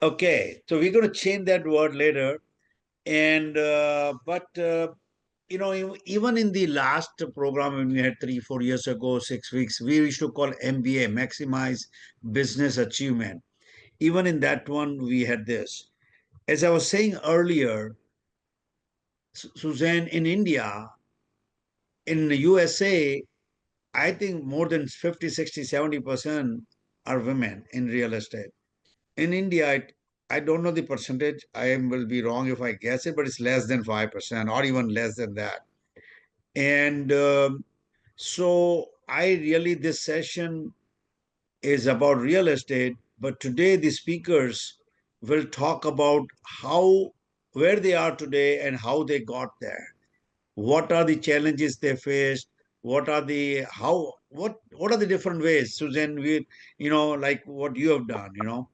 Okay, so we're going to change that word later. And even in the last program when we had 3 4 years ago, 6 weeks, we used to call MBA, maximize business achievement. Even in that one, we had this. As I was saying earlier, Suzanne, in India, in the USA, I think more than 50, 60, 70% are women in real estate. In India, I don't know the percentage. Will be wrong if I guess it, but it's less than 5% or even less than that. And so I really, this session is about real estate, but today the speakers will talk about where they are today and how they got there. What are the challenges they faced? What are the how what are the different ways, Susan? Like what you have done,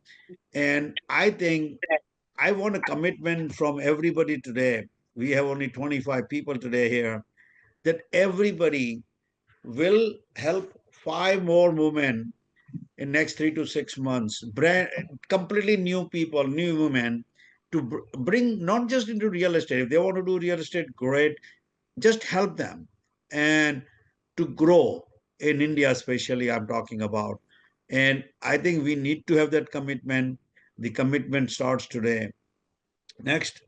and I think I want a commitment from everybody today. We have only 25 people today here, that everybody will help five more women in next 3 to 6 months. Completely new people, new women to bring not just into real estate. If they want to do real estate, great. Just help them and to grow in India, especially. I'm talking about, and I think we need to have that commitment. The commitment starts today. Next.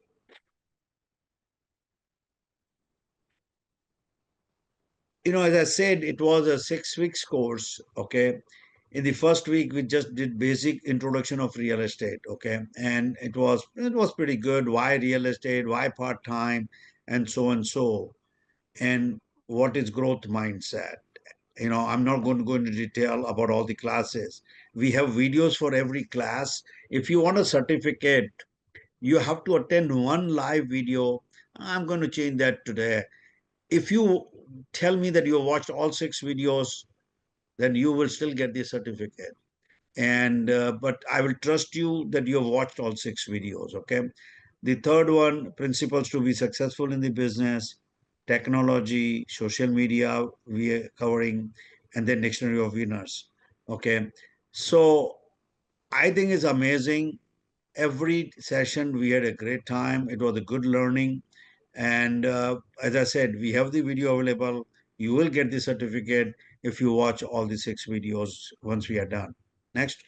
As I said, it was a 6 weeks course. Okay. In the first week, we just did basic introduction of real estate. Okay. And it was pretty good. Why real estate? Why part time? And so and so. And what is growth mindset? I'm not going to go into detail about all the classes. We have videos for every class. If you want a certificate, you have to attend one live video. I'm going to change that today. If you tell me that you watched all 6 videos, then you will still get the certificate. And but I will trust you that you have watched all 6 videos. Okay. The third one, principles to be successful in the business, technology, social media, we are covering, and then dictionary of winners. Okay. So I think it's amazing. Every session we had a great time. It was a good learning. And as I said, we have the video available. You will get the certificate if you watch all the 6 videos once we are done. Next.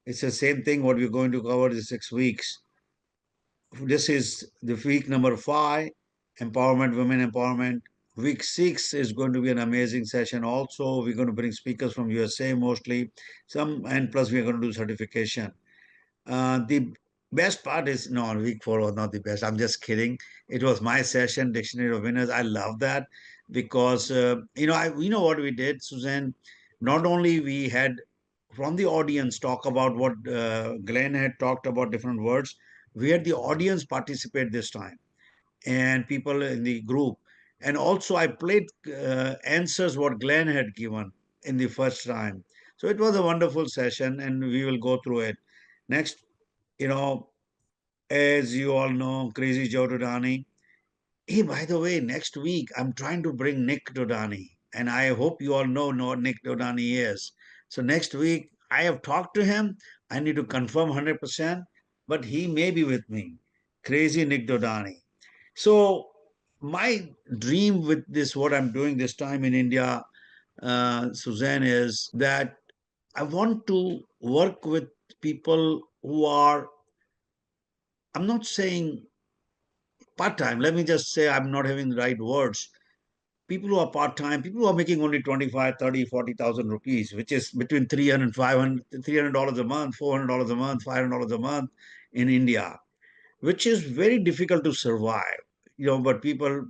It's the same thing what we're going to cover the 6 weeks. This is the week number 5, empowerment, women empowerment. Week 6 is going to be an amazing session. Also, we're going to bring speakers from USA mostly, and plus we're going to do certification. The best part is no, week 4 was not the best. I'm just kidding. It was my session, Dictionary of Winners. I love that because we know what we did, Suzanne. Not only we had from the audience talk about what Glenn had talked about different words. We had the audience participate this time and people in the group. And also, I played answers what Glenn had given in the first time. So it was a wonderful session, and we will go through it. Next, you know, as you all know, Crazy Joe Dodani. Hey, by the way, next week I'm trying to bring Nick Dodani, and I hope you all know what Nick Dodani is. So next week I have talked to him. I need to confirm 100%, but he may be with me. Crazy Nick Dodani. So my dream with this, what I'm doing this time in India, Suzanne, is that I want to work with people who are, I'm not saying part time. Let me just say I'm not having the right words. People who are part time, people who are making only 25, 30, 40,000 rupees, which is between 300 and 500, $300 a month, $400 a month, $500 a month in India, which is very difficult to survive. But people,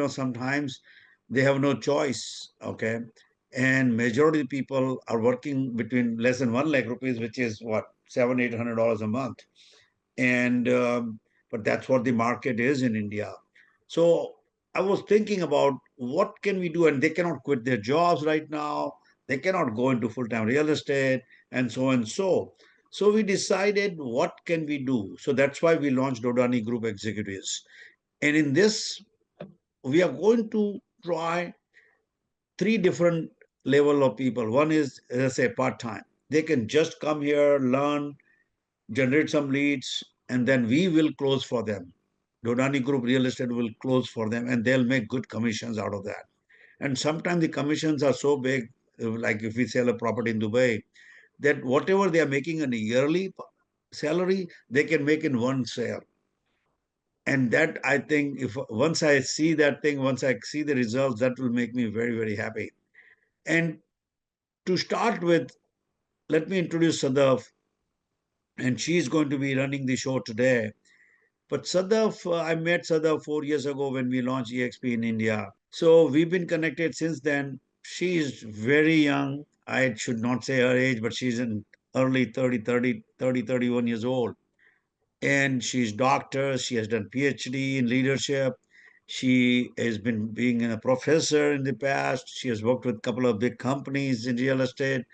sometimes they have no choice. Okay. And majority of people are working between less than 1 lakh rupees, which is what, $700, $800 a month. And but that's what the market is in India. So I was thinking about what can we do, and they cannot quit their jobs right now. They cannot go into full-time real estate and so and so. So we decided what can we do. So that's why we launched Dodani Group Executives. And in this, we are going to try 3 different level of people. One is, as I say, part time. They can just come here, learn, generate some leads, and then we will close for them. Dodani Group Real Estate will close for them, and they'll make good commissions out of that. And sometimes the commissions are so big, like if we sell a property in Dubai, that whatever they are making in a yearly salary, they can make in one sale. And that, I think, if once I see that thing, once I see the results, that will make me very, very happy. And to start with, let me introduce Sadaf, and she's going to be running the show today. But Sadaf, I met Sadaf 4 years ago when we launched EXP in India. So we've been connected since then. She is very young. I should not say her age, but she's in early 31 years old. And she's doctor. She has done PhD in leadership. She has been being a professor in the past. She has worked with a couple of big companies in real estate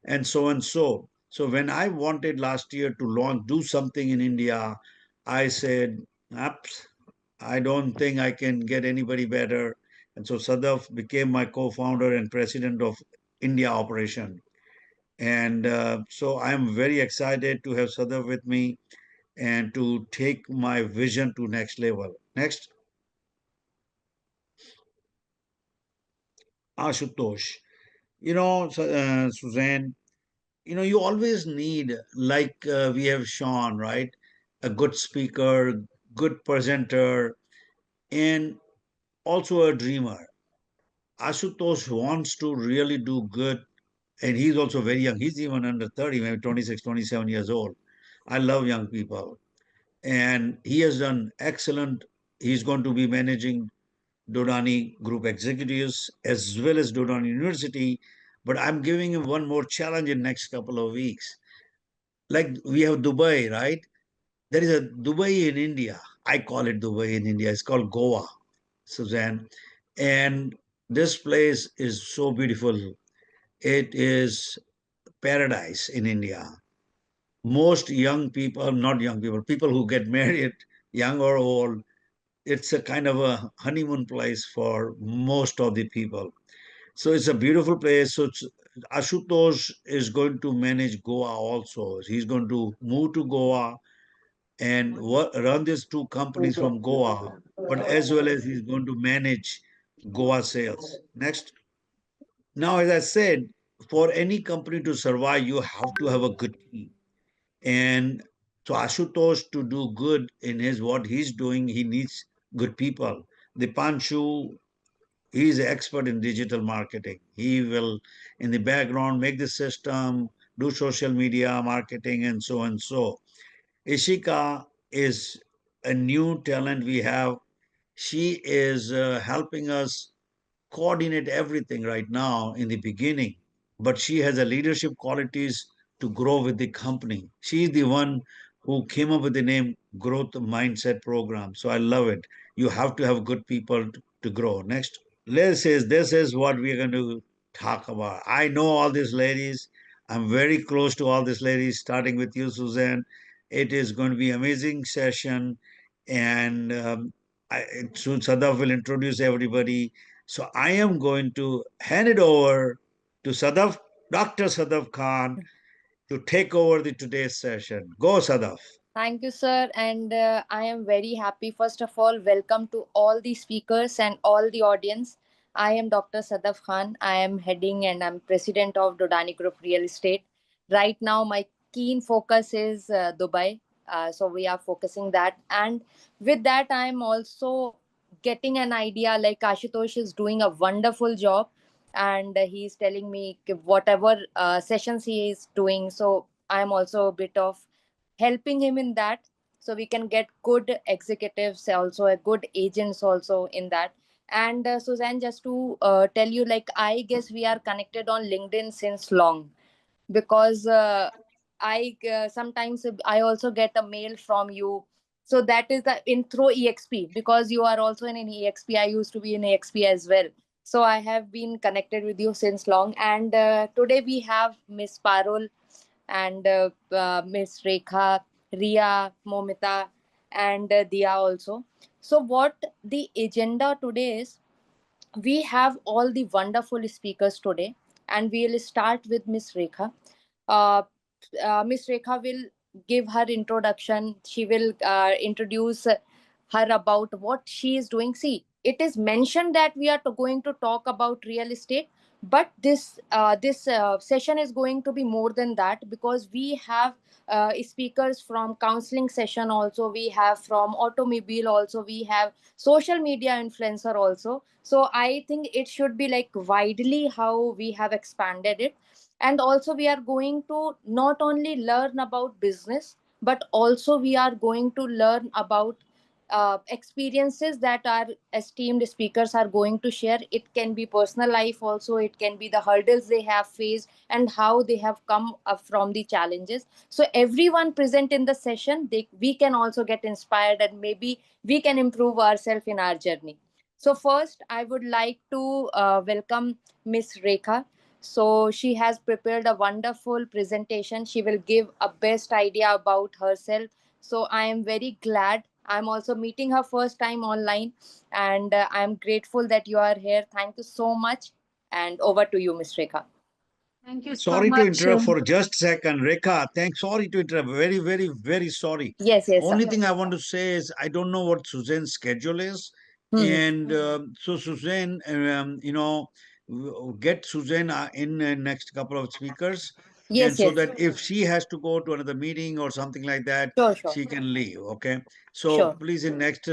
and so and so. So when I wanted last year to do something in India, I said, "Apps, I don't think I can get anybody better." And so Sadaf became my co-founder and president of India operation. And so I'm very excited to have Sadaf with me and to take my vision to next level. Next, Ashutosh. Suzanne, you always need, like we have shown, right? A good speaker, good presenter, and also a dreamer. Ashutosh wants to really do good, and he's also very young. He's even under 30, maybe 26, 27 years old. I love young people. And he has done excellent. He's going to be managing Dodani Group executives as well as Dodani University. But I'm giving him one more challenge in next couple of weeks. Like we have Dubai, right? There is a Dubai in India. I call it Dubai in India. It's called Goa, Suzanne. And this place is so beautiful. It is paradise in India. Most young people, not young people, people who get married, young or old, it's a kind of a honeymoon place for most of the people. So it's a beautiful place. So Ashutosh is going to manage Goa also. He's going to move to Goa and run these two companies from Goa, but as well as he's going to manage Goa sales. Next. Now, as I said, for any company to survive, you have to have a good team. And so Ashutosh to do good in his what he's doing, he needs good people. Dipanshu, he is an expert in digital marketing. He will, in the background, make the system, do social media marketing, and so and so. Ishika is a new talent we have. She is helping us coordinate everything right now in the beginning, but she has a leadership qualities to grow with the company. She is the one who came up with the name Growth Mindset Program. So I love it. You have to have good people to grow. Next. This is what we're going to talk about. I know all these ladies. I'm very close to all these ladies, starting with you, Suzanne. It is going to be an amazing session. And soon Sadaf will introduce everybody. So I am going to hand it over to Sadaf, Dr. Sadaf Khan, to take over the today's session. Go, Sadaf. Thank you, sir. And I am very happy. First of all, welcome to all the speakers and all the audience. I am Dr. Sadaf Khan. I am heading and I'm president of Dodani Group Real Estate. Right now, my keen focus is Dubai. So we are focusing that. And with that, I'm also getting an idea like Ashutosh is doing a wonderful job. And he's telling me whatever sessions he is doing. So I'm also a bit of helping him in that so we can get good executives also a good agents also in that. And Suzanne, just to tell you, like, I guess we are connected on LinkedIn since long, because I sometimes I also get a mail from you. So that is the in through EXP, because you are also in an EXP. I used to be in EXP as well. So I have been connected with you since long. And today we have Miss Parul and Miss Rekha, Ria, Momita, and Dia also. So, what the agenda today is, we have all the wonderful speakers today. and we'll start with Miss Rekha. Uh, Miss Rekha will give her introduction. She will introduce her about what she is doing. See, it is mentioned that we are going to talk about real estate, but this session is going to be more than that, because we have speakers from counseling session also, we have from automobile also, we have social media influencer also. So I think it should be like widely how we have expanded it. And also we are going to not only learn about business, but also we are going to learn about experiences that our esteemed speakers are going to share. It can be personal life also, it can be the hurdles they have faced and how they have come up from the challenges. So everyone present in the session, we can also get inspired, and maybe we can improve ourselves in our journey. So first I would like to welcome Miss Rekha. So she has prepared a wonderful presentation. She will give a best idea about herself. So I am very glad. I'm also meeting her first time online, and I'm grateful that you are here. Thank you so much. And over to you, Miss Rekha. Thank you so Sorry to much. interrupt for just a second, Rekha. Thanks. Sorry to interrupt. Very, very, very sorry. Yes, yes, sir. Only thing I want to say is I don't know what Suzanne's schedule is, Hmm. and so Suzanne, get Suzanne in next couple of speakers, and Yes, so yes. that if she has to go to another meeting or something like that, Sure, sure. she can leave. Okay. So Sure. please, in next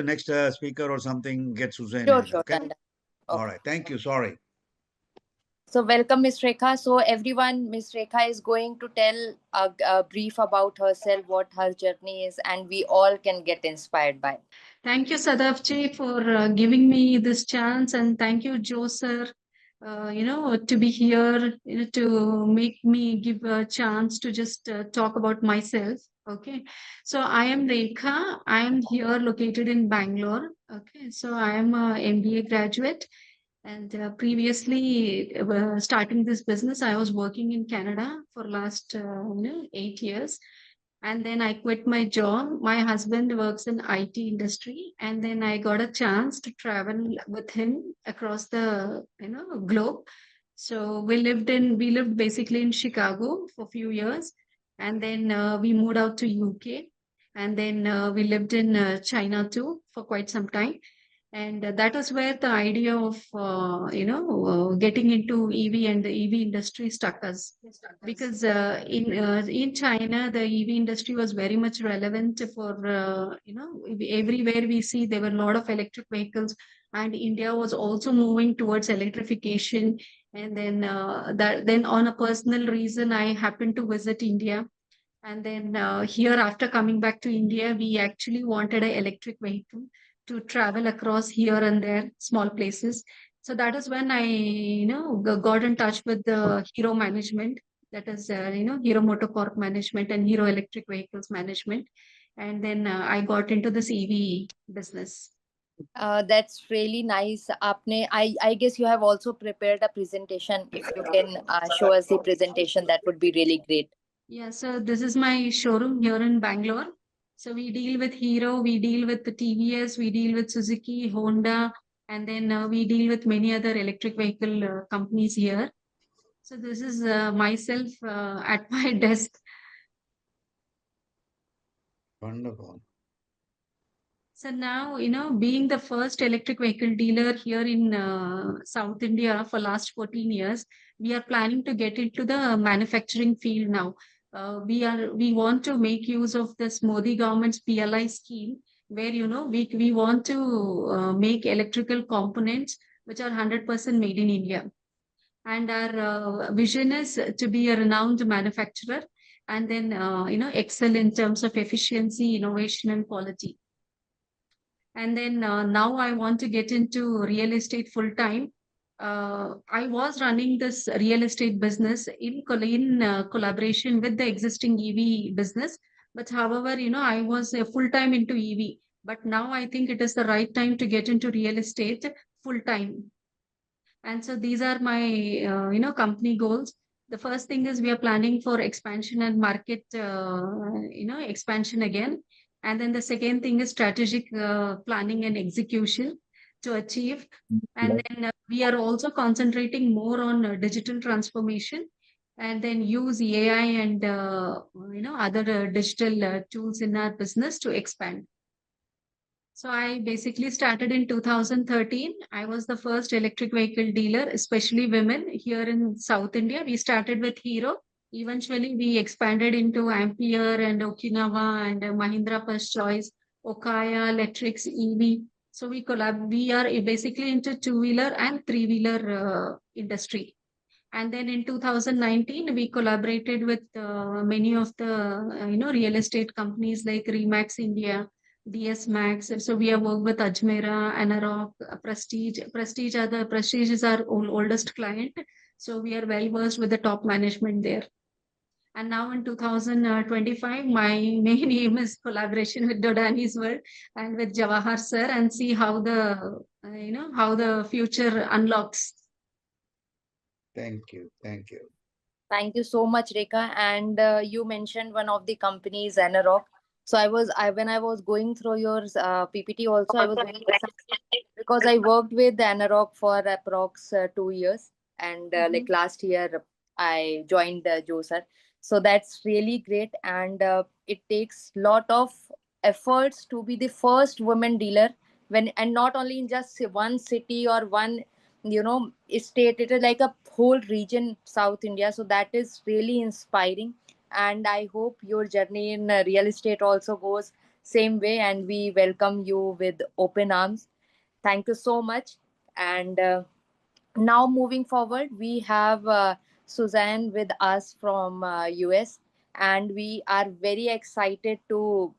speaker or something, get Suzanne Sure, in. sure. Okay. Done, done. All Okay. right. Thank you. Sorry. So welcome, Miss Rekha. So everyone, Miss Rekha is going to tell a brief about herself, what her journey is, and we all can get inspired by. Thank you, Sadafji, for giving me this chance, and thank you, Joe sir, to be here, to make me give a chance to just talk about myself. Okay, so I am Rekha. I am here located in Bangalore. Okay, so I am a MBA graduate, and previously starting this business, I was working in Canada for last 8 years. And then I quit my job. My husband works in IT industry, and then I got a chance to travel with him across the globe. So we lived basically in Chicago for a few years, and then we moved out to UK, and then we lived in China too for quite some time. And that is where the idea of getting into EV and the EV industry struck us, because in China the EV industry was very much relevant for everywhere we see there were a lot of electric vehicles, and India was also moving towards electrification. And then then on a personal reason I happened to visit India, and then here, after coming back to India, we actually wanted an electric vehicle to travel across here and there, small places. So that is when I, got in touch with the Hero management, that is, Hero Motocorp management and Hero Electric Vehicles management. And then I got into this EV business. That's really nice. I guess you have also prepared a presentation. If you can show us the presentation, that would be really great. Yeah, so this is my showroom here in Bangalore. So we deal with Hero, we deal with the TVS, we deal with Suzuki, Honda, and then we deal with many other electric vehicle companies here. So this is myself at my desk. Wonderful. So now, being the first electric vehicle dealer here in South India for last 14 years, we are planning to get into the manufacturing field now. We want to make use of this Modi government's PLI scheme, where, we want to make electrical components which are 100% made in India. And our vision is to be a renowned manufacturer, and then, excel in terms of efficiency, innovation, and quality. And then now I want to get into real estate full time. I was running this real estate business in collaboration with the existing EV business. But however, I was full time into EV. But now I think it is the right time to get into real estate full time. And so these are my, company goals. The first thing is we are planning for expansion and market, expansion again. And then the second thing is strategic planning and execution to achieve. And then we are also concentrating more on digital transformation and then use AI and other digital tools in our business to expand. So I basically started in 2013. I was the first electric vehicle dealer, especially women here in South India. We started with Hero. Eventually, we expanded into Ampere and Okinawa and Mahindra First Choice, Okaya, Electrics, EV. So we are basically into two-wheeler and three-wheeler industry. And then in 2019, we collaborated with many of the real estate companies like Remax India, DS Max. So we have worked with Ajmera, Anarock, Prestige. Prestige is our oldest client. So we are well versed with the top management there. And now in 2025, my main aim is collaboration with Dodani's World and with Jawahar sir and see how the future unlocks. Thank you. Thank you. Thank you so much, Rekha. And you mentioned one of the companies, Anarock. So when I was going through your PPT also, I was very excited because I worked with Anarock for approx 2 years. And like last year, I joined Joser. So that's really great. And it takes lot of efforts to be the first women dealer and not only in just one city or one state. It is like a whole region, South India. So that is really inspiring, and I hope your journey in real estate also goes same way, and we welcome you with open arms. Thank you so much. And now moving forward, we have Suzanne with us from US, and we are very excited to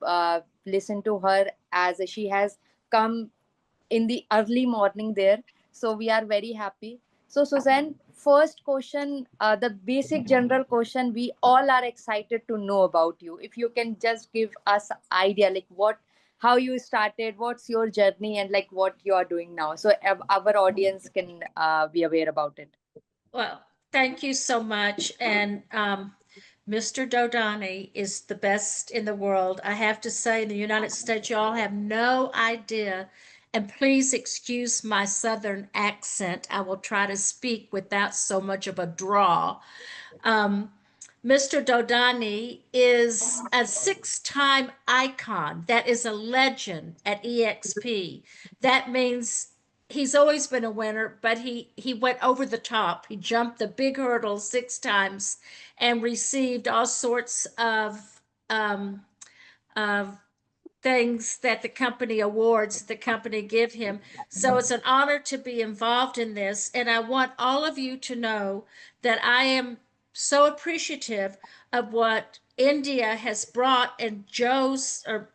listen to her as she has come in the early morning there. So we are very happy. So Suzanne, first question, the basic general question we all are excited to know about you. If you can just give us idea like how you started, what's your journey, and like what you are doing now, so our audience can be aware about it. Well, thank you so much. And Mr. Dodani is the best in the world. I have to say, in the United States, y'all have no idea. And please excuse my Southern accent. I will try to speak without so much of a draw. Mr. Dodani is a 6-time icon. That is a legend at EXP. That means he's always been a winner, but he went over the top. He jumped the big hurdle 6 times and received all sorts of things that the company awards the company give him. So it's an honor to be involved in this, and I want all of you to know that I am so appreciative of what India has brought, and I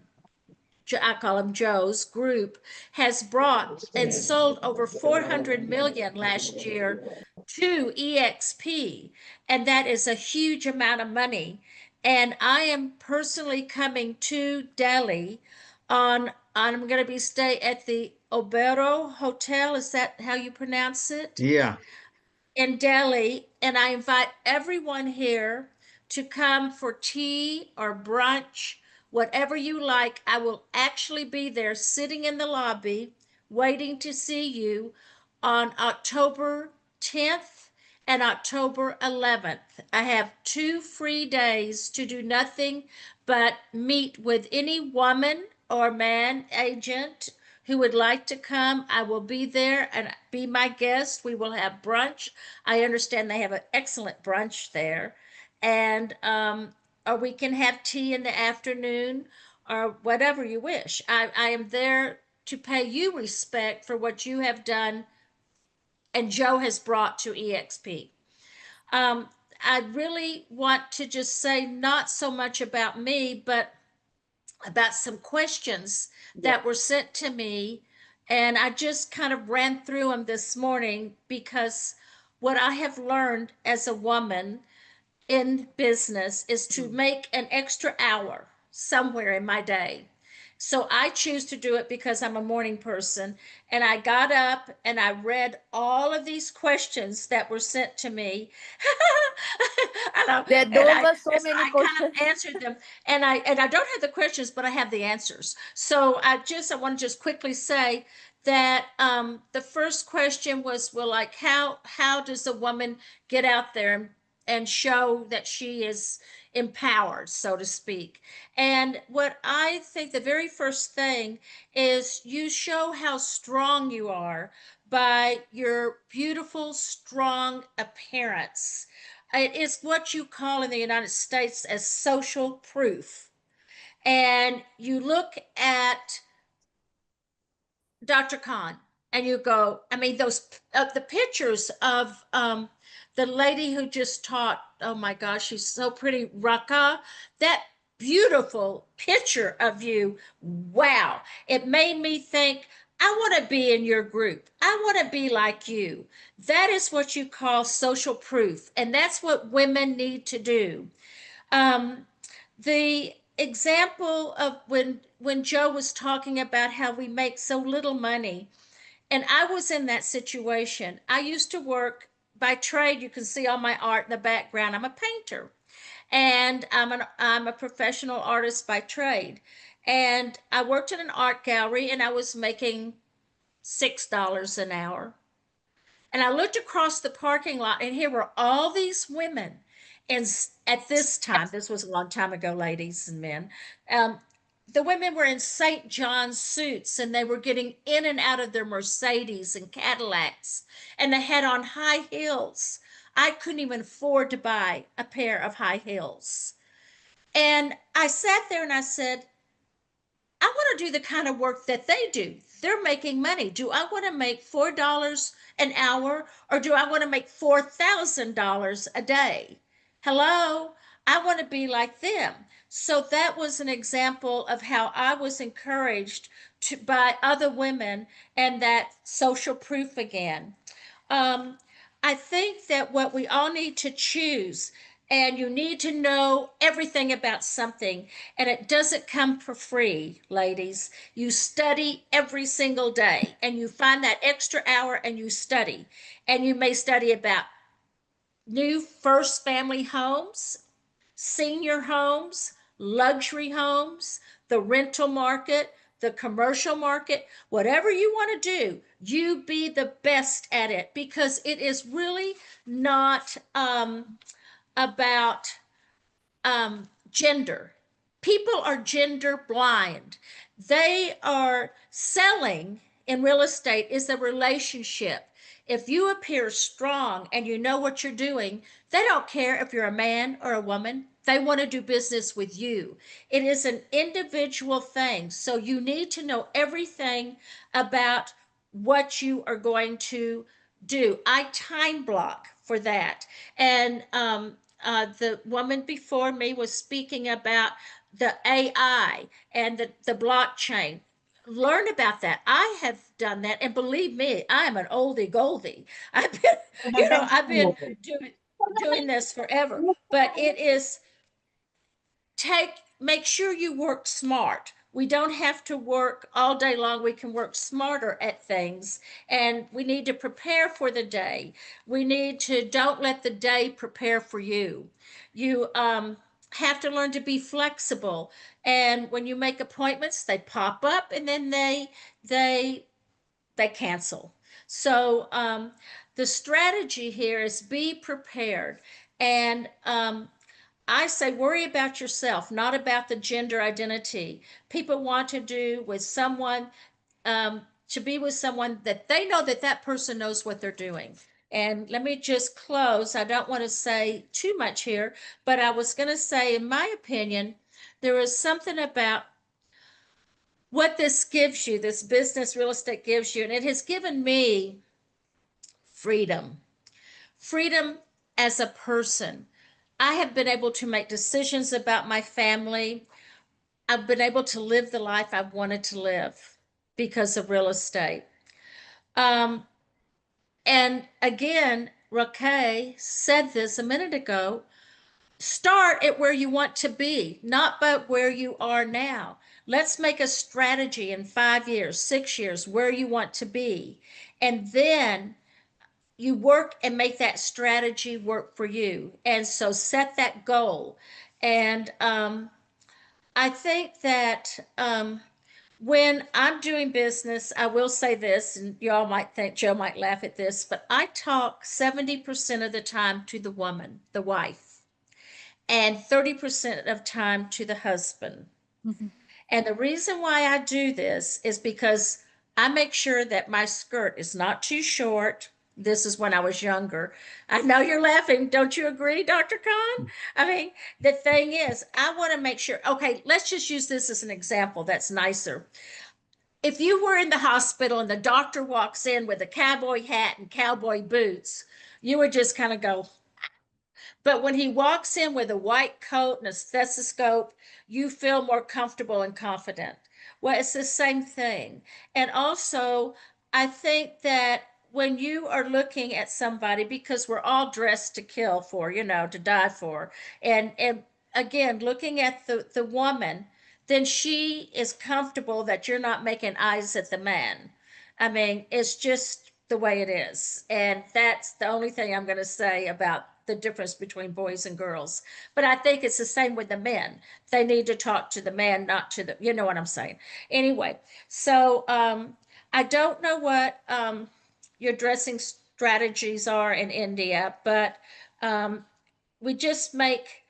call him Joe's group has brought and sold over 400 million last year to EXP, and that is a huge amount of money. And I am personally coming to Delhi I'm going to be stay at the Obero Hotel. Is that how you pronounce it? Yeah. In Delhi, and I invite everyone here to come for tea or brunch, whatever you like. I will actually be there sitting in the lobby waiting to see you on October 10th and October 11th. I have 2 free days to do nothing but meet with any woman or man agent who would like to come. I will be there and be my guest. We will have brunch. I understand they have an excellent brunch there. And or we can have tea in the afternoon or whatever you wish. I am there to pay you respect for what you have done and Joe has brought to EXP. I really want to just say not so much about me, but about some questions that were sent to me. And I just kind of ran through them this morning because what I have learned as a woman in business is to make an extra hour somewhere in my day. So I choose to do it because I'm a morning person. And I got up and I read all of these questions that were sent to me. Those were so many I questions. kind of answered them. And I don't have the questions, but I have the answers. So I want to just quickly say that the first question was, well, like how does a woman get out there and show that she is empowered, so to speak? And what I think the very first thing is you show how strong you are by your beautiful, strong appearance. It is what you call in the United States as social proof. And you look at Dr. Khan, and you go, I mean, those the pictures of the lady who just taught. Oh my gosh, she's so pretty, Raka. That beautiful picture of you. Wow, it made me think. I want to be in your group. I want to be like you. That is what you call social proof, and that's what women need to do. Um, the example of when Joe was talking about how we make so little money, and I was in that situation. I used to work by trade. You can see all my art in the background. I'm a painter, and I'm a professional artist by trade. And I worked in an art gallery, and I was making $6 an hour. And I looked across the parking lot, and here were all these women. And at this time, this was a long time ago, ladies and men, um, the women were in St. John's suits, and they were getting in and out of their Mercedes and Cadillacs, and they had on high heels. I couldn't even afford to buy a pair of high heels. And I sat there and I said, I want to do the kind of work that they do. They're making money. Do I want to make $4 an hour, or do I want to make $4,000 a day? Hello? I want to be like them. So that was an example of how I was encouraged by other women, and that social proof again. Um, I think that what we all need to choose, and you need to know everything about something, and it doesn't come for free, ladies. You study every single day, and you find that extra hour and you study. And you may study about new first family homes, senior homes, luxury homes, the rental market, the commercial market, whatever you want to do, you be the best at it, because it is really not about gender. People are gender blind. They are selling in real estate is the relationship. If you appear strong and you know what you're doing, they don't care if you're a man or a woman. They want to do business with you. It is an individual thing. So you need to know everything about what you are going to do. I time block for that. And the woman before me was speaking about the AI and the blockchain. Learn about that. I have done that, and believe me, I am an oldie goldie. I've been, I've been doing this forever. But it is make sure you work smart. We don't have to work all day long. We can work smarter at things, and we need to prepare for the day. We need to don't let the day prepare for you. You have to learn to be flexible, and when you make appointments, they pop up and then they they cancel. So the strategy here is be prepared. And I say worry about yourself, not about the gender identity. People want to do with someone, to be with someone that they know that that person knows what they're doing. And let me just close. I don't want to say too much here, but I was going to say, in my opinion, there is something about what this gives you, this business real estate gives you, and it has given me freedom. Freedom as a person. I have been able to make decisions about my family. I've been able to live the life I've wanted to live because of real estate. Um, and again, Raquel said this a minute ago. Start at where you want to be, not but where you are now. Let's make a strategy in 5 years, 6 years, where you want to be. And then you work and make that strategy work for you. And so set that goal. And I think that When I'm doing business, I will say this, and y'all might think Joe might laugh at this, but I talk 70% of the time to the woman, the wife, and 30% of time to the husband. And the reason why I do this is because I make sure that my skirt is not too short. This is when I was younger. I know you're laughing. Don't you agree, Dr. Khan? I mean, the thing is, I want to make sure. Okay, let's just use this as an example that's nicer. If you were in the hospital and the doctor walks in with a cowboy hat and cowboy boots, you would just kind of go. But when he walks in with a white coat and a stethoscope, you feel more comfortable and confident. Well, it's the same thing. And also, I think that when you are looking at somebody, because we're all dressed to kill for, to die for, and again, looking at the woman, then she is comfortable that you're not making eyes at the man. I mean, it's just the way it is. And that's the only thing I'm going to say about the difference between boys and girls. But I think it's the same with the men. They need to talk to the man, not to you know what I'm saying. Anyway, so I don't know what your dressing strategies are in India, but we just make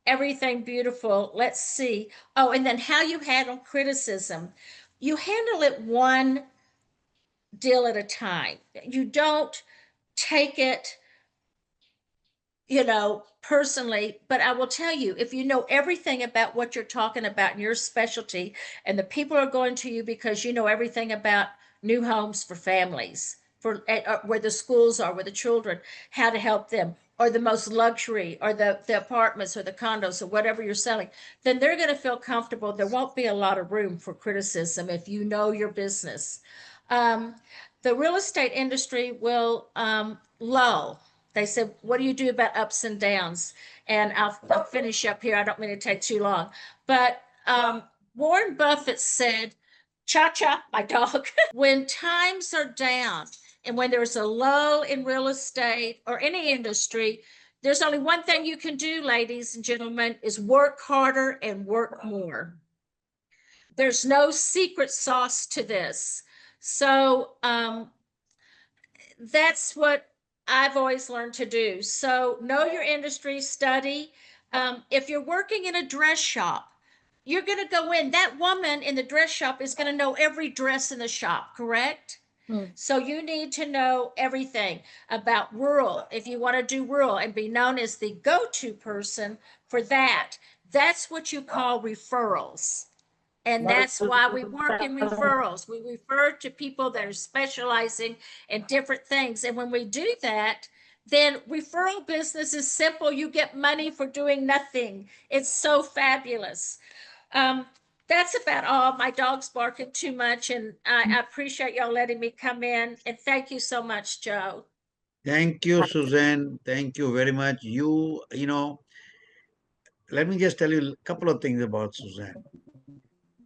everything beautiful. Let's see. Oh, and then how you handle criticism. You handle it one deal at a time. You don't take it, personally, but I will tell you, if you know everything about what you're talking about in your specialty, and the people are going to you because you know everything about new homes for families, for where the schools are, where the children, how to help them, or the most luxury, or the apartments or the condos or whatever you're selling, then they're going to feel comfortable. There won't be a lot of room for criticism if you know your business. Um, the real estate industry will lull. They said, what do you do about ups and downs? And I'll finish up here. I don't mean to take too long. But Warren Buffett said, Cha Cha, my dog, when times are down and when there's a lull in real estate or any industry, there's only one thing you can do, ladies and gentlemen, is work harder and work more. There's no secret sauce to this. So that's what I've always learned to do. So know your industry, study. If you're working in a dress shop, you're going to go in. That woman in the dress shop is going to know every dress in the shop, correct? So you need to know everything about rural. If you want to do rural and be known as the go-to person for that, that's what you call referrals. And that's why we work in referrals. We refer to people that are specializing in different things. And when we do that, then referral business is simple. You get money for doing nothing. It's so fabulous. That's about all. My dog's barking too much, and I appreciate y'all letting me come in. And thank you so much, Joe. Thank you, Suzanne. Thank you very much. Let me just tell you a couple of things about Suzanne.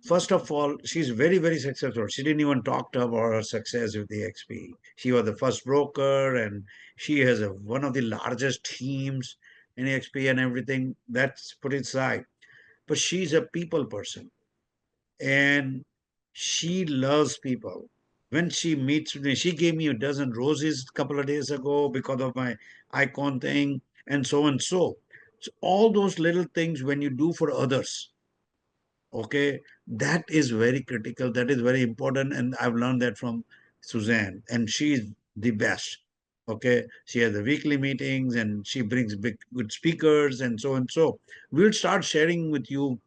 First of all, she's very, very successful. She didn't even talk about her success with the XP. She was the first broker, and she has one of the largest teams in XP and everything. That's put aside. But she's a people person, and she loves people. When she meets me, she gave me a dozen roses a couple of days ago because of my icon thing, and so and so. So all those little things when you do for others, okay, that is very critical, that is very important, and I've learned that from Suzanne, and she's the best. Okay, she has the weekly meetings and she brings good speakers and so and so. We'll start sharing with you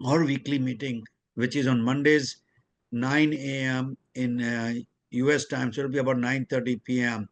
our weekly meeting, which is on Mondays 9 a.m. in US time, so it'll be about 9:30 p.m.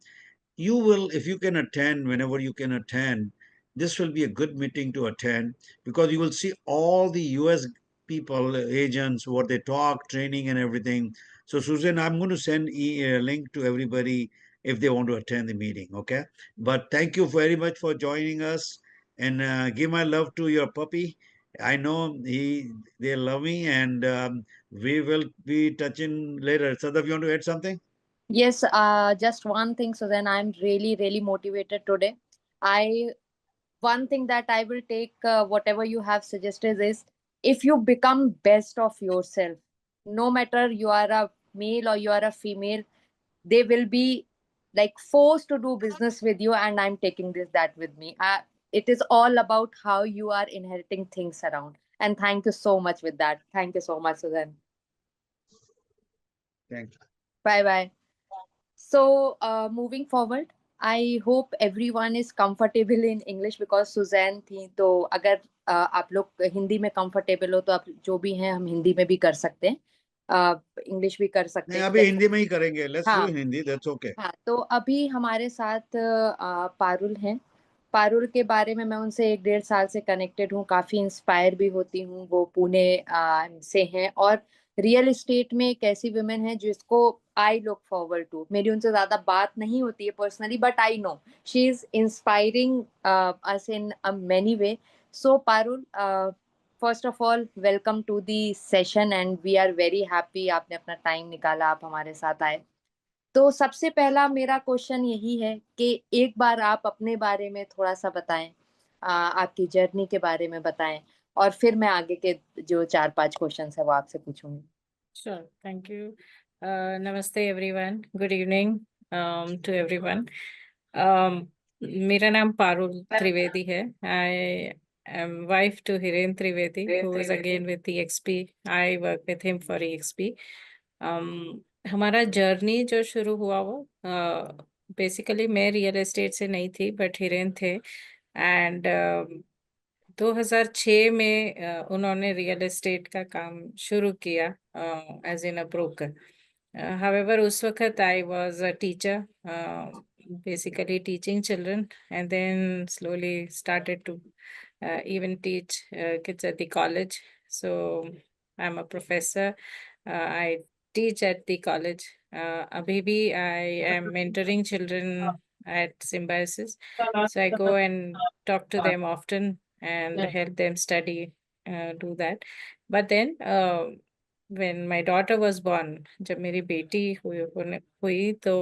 You will, if you can attend, whenever you can attend, this will be a good meeting to attend, because you will see all the US people, agents, what they talk, training and everything. So Susan, I'm going to send a link to everybody if they want to attend the meeting. Okay. But thank you very much for joining us, and give my love to your puppy. I know they love me, and we will be touching later. Sadaf, you want to add something? Yes, just one thing, so then I'm really, really motivated today. One thing that I will take, whatever you have suggested, is if you become best of yourself, no matter you are a male or you are a female, they will be like forced to do business with you, and I'm taking that with me. It is all about how you are inheriting things around. And thank you so much with that. Thank you so much, Suzanne. Thank you. Bye bye. So, moving forward, I hope everyone is comfortable in English because Suzanne थी, तो अगर आप लोग हिंदी में comfortable हो तो आप जो भी हैं हम हिंदी में भी कर सकते हैं, इंग्लिश भी कर सकते नहीं, हैं। अभी हिंदी में ही करेंगे। लेट्स डू हाँ हिंदी, दैट्स ओके। हाँ, तो अभी हमारे साथ पारुल हैं। पारुल के बारे में मैं उनसे 1-1.5 साल से कनेक्टेड हूँ, काफ़ी इंस्पायर भी होती हूँ। वो पुणे से हैं और रियल एस्टेट में एक ऐसी वुमेन है जिसको आई लुक फॉरवर्ड टू। मेरी उनसे ज़्यादा बात नहीं होती है personally, but I know she is inspiring us in many way. So Parul, first of all welcome to the session and we are very happy आपने अपना टाइम निकाला, आप हमारे साथ आए। तो सबसे पहला मेरा क्वेश्चन यही है कि एक बार आप अपने बारे में थोड़ा सा बताएं, आपकी जर्नी के बारे में बताएं, और फिर मैं आगे के जो 4-5 क्वेश्चन है वो आपसे पूछूंगी। Sure, thank you. Namaste everyone. Good evening to everyone. मेरा नाम पारुल त्रिवेदी है. I am wife to Hiren Trivedi, who is again with EXP. I work with him for EXP. हमारा जर्नी जो शुरू हुआ वो बेसिकली मैं रियल एस्टेट से नहीं थी, बट हिरेन थे, एंड 2006 में उन्होंने रियल एस्टेट का काम शुरू किया as in a broker. However, उस वक्त I was a teacher, basically teaching children, and then slowly started to even teach kids at the college. So I'm a professor. I teach at the college. Abhi bhi I am mentoring children at Symbiosis. So I go and talk to them often and help them study, do that. But then when my daughter was born, जब मेरी बेटी हुई तो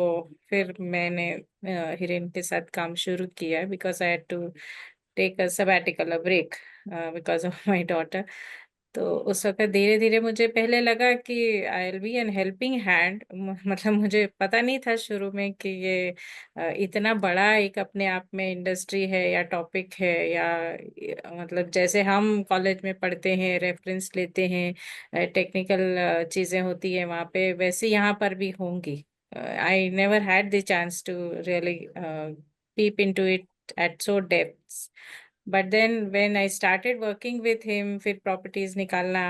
फिर मैंने हिरेन के साथ काम शुरू किया, because I had to take a sabbatical, a break, because of my daughter. तो उस वक़्त धीरे-धीरे मुझे पहले लगा कि I will be an helping hand, मतलब मुझे पता नहीं था शुरू में कि ये इतना बड़ा एक अपने आप में इंडस्ट्री है या टॉपिक है, या मतलब जैसे हम कॉलेज में पढ़ते हैं, रेफरेंस लेते हैं, टेक्निकल चीज़ें होती हैं वहाँ पे, वैसे यहाँ पर भी होंगी. I never had the chance to really peep into it at so depths. But then when I started working with him, फिर properties निकालना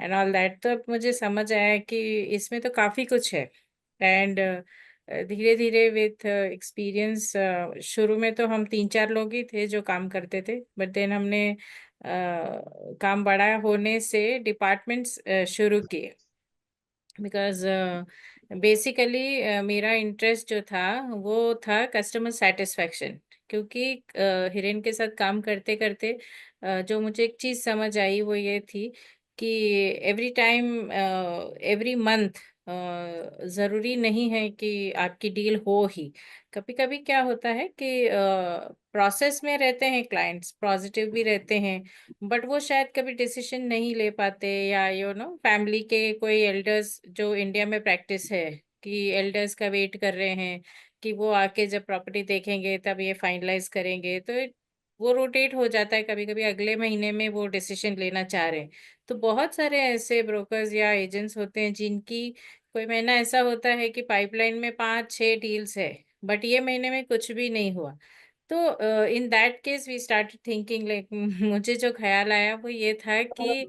and all that, तो अब मुझे समझ आया कि इसमें तो काफ़ी कुछ है. And धीरे धीरे विथ एक्सपीरियंस, शुरू में तो हम 3-4 लोग ही थे जो काम करते थे, बट देन हमने काम बड़ा होने से डिपार्टमेंट्स शुरू किए. बिकॉज बेसिकली मेरा इंटरेस्ट जो था वो था कस्टमर सेटिस्फैक्शन, क्योंकि हिरेन के साथ काम करते करते जो मुझे एक चीज़ समझ आई वो ये थी कि एवरी टाइम, एवरी मंथ ज़रूरी नहीं है कि आपकी डील हो ही. कभी कभी क्या होता है कि प्रोसेस में रहते हैं क्लाइंट्स, पॉजिटिव भी रहते हैं, बट वो शायद कभी डिसीजन नहीं ले पाते, या फैमिली के कोई एल्डर्स, जो इंडिया में प्रैक्टिस है कि एल्डर्स का वेट कर रहे हैं कि वो आके जब प्रॉपर्टी देखेंगे तब ये फाइनलाइज करेंगे, तो वो रोटेट हो जाता है, कभी कभी अगले महीने में वो डिसीजन लेना चाह रहे हैं. तो बहुत सारे ऐसे ब्रोकर्स या एजेंट्स होते हैं जिनकी कोई महीना ऐसा होता है कि पाइपलाइन में 5-6 डील्स है, बट ये महीने में कुछ भी नहीं हुआ. तो in that case we start thinking like, मुझे जो ख्याल आया वो ये था कि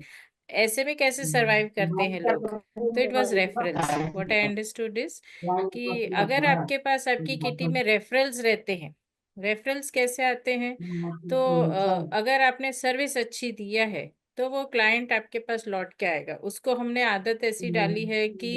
ऐसे में कैसे सरवाइव करते हैं लोग. तो it was referrals. What I understood is कि अगर आपके पास आपकी किटी में रेफरल्स रहते हैं, रेफरल्स कैसे आते हैं, तो अगर आपने सर्विस अच्छी दिया है तो वो क्लाइंट आपके पास लौट के आएगा. उसको हमने आदत ऐसी डाली है कि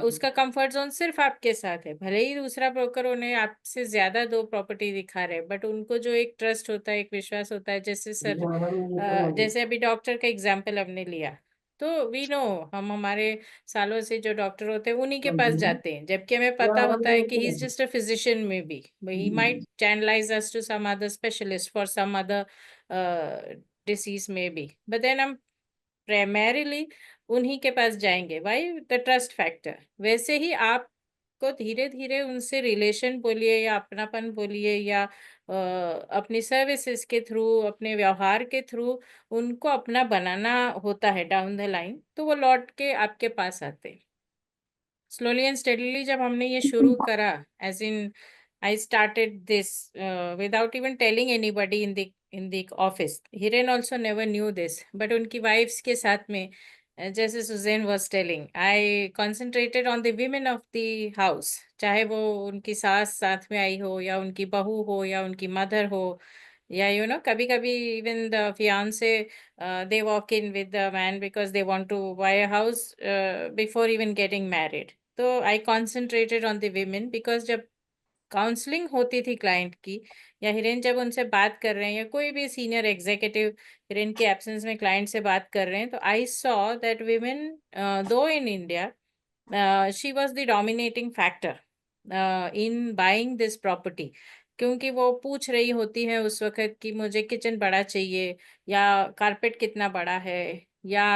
उसका कंफर्ट जोन सिर्फ आपके साथ है, भले ही दूसरा ब्रोकर उन्हें आपसे ज्यादा 2 प्रॉपर्टी दिखा रहे हैं, बट उनको जो एक ट्रस्ट होता है, एक विश्वास होता है, जैसे सर, जैसे अभी डॉक्टर का एग्जाम्पल हमने लिया, तो वी नो, हम हमारे सालों से जो डॉक्टर होते हैं उन्हीं के पास जाते हैं, जबकि हमें पता होता है कि he is just a physician, may be he might channelise us to some other specialist for some other disease may be, but then हम primarily उन्हीं के पास जाएंगे। वाई? The trust factor. वैसे ही आपको धीरे धीरे उनसे रिलेशन बोलिए या अपनापन बोलिए या अपनी सर्विसेज के थ्रू, अपने व्यवहार के थ्रू उनको अपना बनाना होता है डाउन द लाइन, तो वो लौट के आपके पास आते हैं। स्लोली एंड स्टेडीली जब हमने ये शुरू करा, as in I started this without even telling anybody in the office. Hiren also never knew this, but उनकी वाइफ्स के साथ में जैसे Suzanne was telling, I concentrated on the women of the house, चाहे वो उनकी सास साथ में आई हो या उनकी बहू हो या उनकी मदर हो, या कभी कभी even the fiance they walk in with the man because they want to buy a house before even getting married. तो I concentrated on the women because जब काउंसलिंग होती थी क्लाइंट की, या हिरेन जब उनसे बात कर रहे हैं या कोई भी सीनियर एग्जीक्यूटिव हिरेन के एब्सेंस में क्लाइंट से बात कर रहे हैं, तो आई सॉ दैट women दो in India she was the dominating factor in buying this property, क्योंकि वो पूछ रही होती है उस वक्त कि मुझे किचन बड़ा चाहिए, या कारपेट कितना बड़ा है, या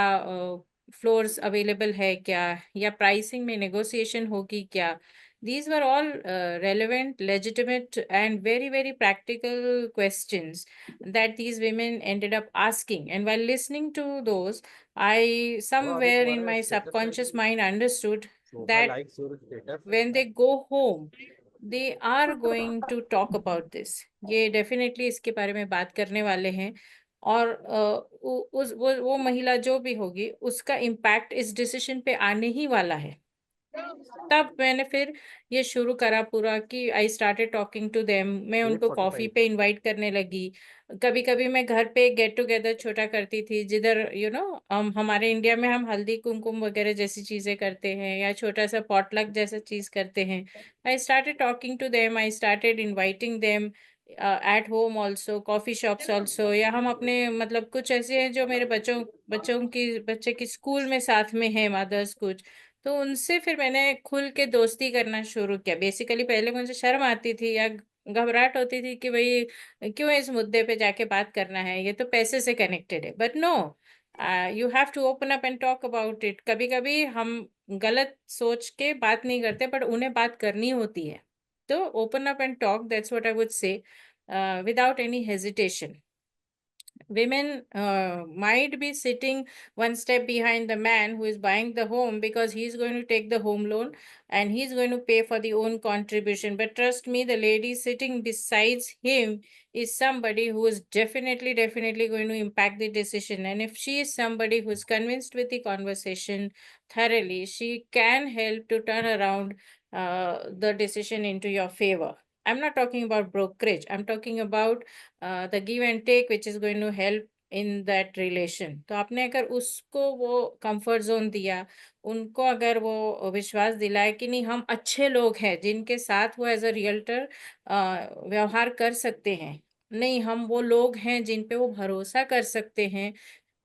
फ्लोर्स अवेलेबल है क्या, या प्राइसिंग में नेगोशिएशन होगी क्या। These were all relevant, legitimate, and very, very practical questions that these women ended up asking. And while listening to those, I somewhere in my subconscious mind understood that when they go home, they are going to talk about this. ये definitely इसके बारे में बात करने वाले हैं, और वो महिला जो भी होगी उसका इम्पैक्ट इस डिसीजन पे आने ही वाला है। तब मैंने फिर ये शुरू करा पूरा कि I started talking to them. मैं उनको कॉफी पे इनवाइट करने लगी। कभी कभी मैं घर पे गेट टुगेदर छोटा करती थी, जिधर हमारे इंडिया में हम हल्दी कुमकुम वगैरह जैसी चीजें करते हैं या छोटा सा पॉटलक जैसा चीज करते हैं। I started talking to them, I started inviting them at home also, coffee shops also, या हम अपने मतलब कुछ ऐसे हैं जो मेरे बच्चे की स्कूल में साथ में है, मदर्स कुछ, तो उनसे फिर मैंने खुल के दोस्ती करना शुरू किया। बेसिकली पहले मुझे शर्म आती थी या घबराहट होती थी कि भाई क्यों इस मुद्दे पे जाके बात करना है, ये तो पैसे से कनेक्टेड है। But no, you have to open up and talk about it. कभी कभी हम गलत सोच के बात नहीं करते, बट उन्हें बात करनी होती है। तो open up and talk, that's what I would say, without any hesitation. Women might be sitting one step behind the man who is buying the home because he's going to take the home loan and he's going to pay for the own contribution. But trust me, the lady sitting besides him is somebody who is definitely going to impact the decision. And if she is somebody who is convinced with the conversation thoroughly, she can help to turn around the decision into your favor. I'm not talking about brokerage. I'm talking about the give and take which is going to help in that relation. तो आपने अगर उसको वो comfort zone दिया, उनको अगर वो विश्वास दिलाए कि नहीं हम अच्छे लोग हैं जिनके साथ वो एज अ रियल्टर व्यवहार कर सकते हैं, नहीं हम वो लोग हैं जिन पे वो भरोसा कर सकते हैं,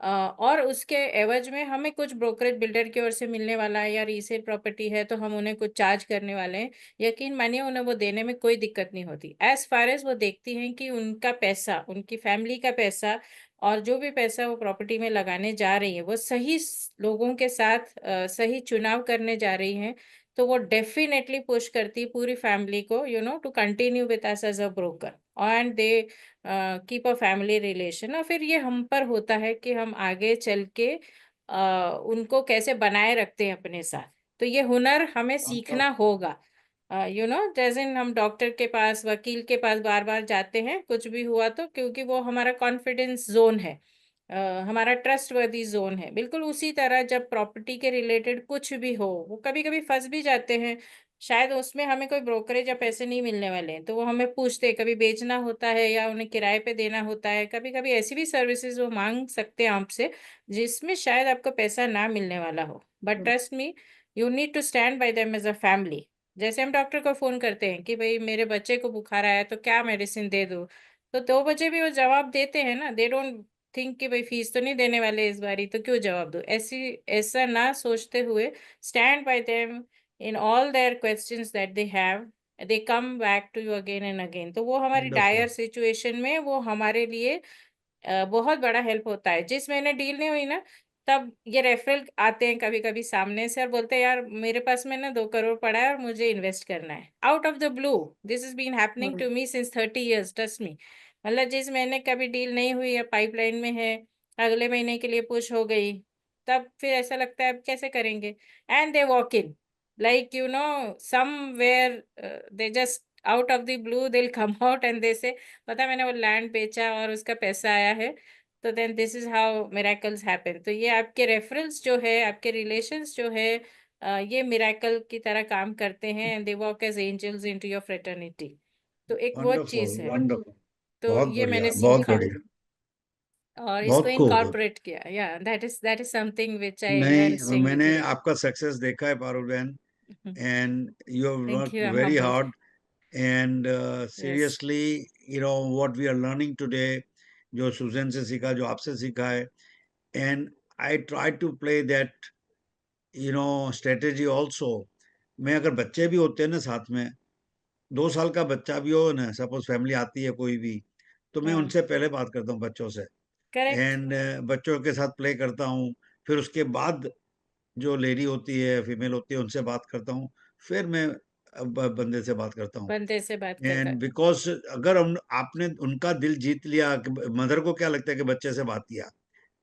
और उसके एवज में हमें कुछ ब्रोकरेज बिल्डर की ओर से मिलने वाला है या रीसेल प्रॉपर्टी है तो हम उन्हें कुछ चार्ज करने वाले हैं, यकीन मानिए उन्हें वो देने में कोई दिक्कत नहीं होती। एज फार एज वो देखती हैं कि उनका पैसा, उनकी फैमिली का पैसा और जो भी पैसा वो प्रॉपर्टी में लगाने जा रही है वो सही लोगों के साथ सही चुनाव करने जा रही हैं, तो वो डेफिनेटली पुश करती पूरी फैमिली को to continue with us as a broker, and they keep a family relation. और फिर ये हम पर होता है कि हम आगे चल के उनको कैसे बनाए रखते हैं अपने साथ। तो ये हुनर हमें सीखना होगा। जैसे हम डॉक्टर के पास, वकील के पास बार बार जाते हैं कुछ भी हुआ तो, क्योंकि वो हमारा कॉन्फिडेंस जोन है, हमारा ट्रस्ट वर्दी जोन है। बिल्कुल उसी तरह जब प्रॉपर्टी के रिलेटेड कुछ भी हो, वो कभी कभी फंस भी जाते हैं, शायद उसमें हमें कोई ब्रोकरेज या पैसे नहीं मिलने वाले हैं, तो वो हमें पूछते हैं, कभी बेचना होता है या उन्हें किराए पे देना होता है, कभी कभी ऐसी भी सर्विसेज वो मांग सकते हैं आपसे जिसमें शायद आपको पैसा ना मिलने वाला हो। But trust me, you need to stand by them as a family. जैसे हम डॉक्टर को फोन करते हैं कि भाई मेरे बच्चे को बुखार आया तो क्या मेडिसिन दे दूँ, तो 2 बजे भी वो जवाब देते हैं ना, दे डोंट थिंक कि भाई फीस तो नहीं देने वाले इस बारी तो क्यों जवाब दो, ऐसा ना सोचते हुए stand by them in all their questions that they have, they come back to you again and again. तो वो हमारी डायर सिचुएशन में वो हमारे लिए बहुत बड़ा हेल्प होता है। जिस महीने डील नहीं हुई ना, तब ये रेफरल आते हैं कभी कभी सामने से और बोलते हैं यार मेरे पास में ना 2 करोड़ पड़ा है और मुझे इन्वेस्ट करना है, out of the blue. This is been happening to me since 30 years, trust me. मतलब जिस महीने कभी डील नहीं हुई है, पाइपलाइन में है, अगले महीने के लिए पुश हो गई, तब फिर ऐसा लगता है अब कैसे करेंगे। And they walk in like somewhere they just out of the blue they'll come out and they say पता है मैंने वो लैंड बेचा और उसका पैसा आया है। तो then this is how miracles happen. तो ये आपके रेफरल्स जो है, आपके रिलेशंस जो है, ये मिराकल की तरह काम करते हैं and they walk as angels into your fraternity. तो एक वो वंडरफुल, चीज है। वंडरफुल। तो बहुत ये बढ़िया, मैंने बहुत सीखा बढ़िया, और इसको बहुत खूब। इनकॉर्पोरेट किया। या that is something which I learn नहीं, स्ट्रिंग मैंने विद आपका सक्सेस देखा है पारुल बहन, and you have thank worked you, I am very humbled. hard. And yes, seriously, what we are learning today, जो सुजैन से सीखा, जो आपसे सीखा है, and I try to play that strategy also. मैं अगर बच्चे भी होते हैं ना साथ में, 2 साल का बच्चा भी हो ना, सपोज फैमिली आती है कोई भी, तो मैं हाँ, उनसे पहले बात करता हूँ बच्चों से, करेक्ट, एंड बच्चों के साथ प्ले करता हूँ। फिर उसके बाद जो लेडी होती है, फीमेल होती है, उनसे बात करता हूँ। फिर मैं बंदे से बात करता हूँ। बंदे से बात करता एंड है। बिकॉज अगर हम आपने उनका दिल जीत लिया, मदर को क्या लगता है कि बच्चे से बात किया,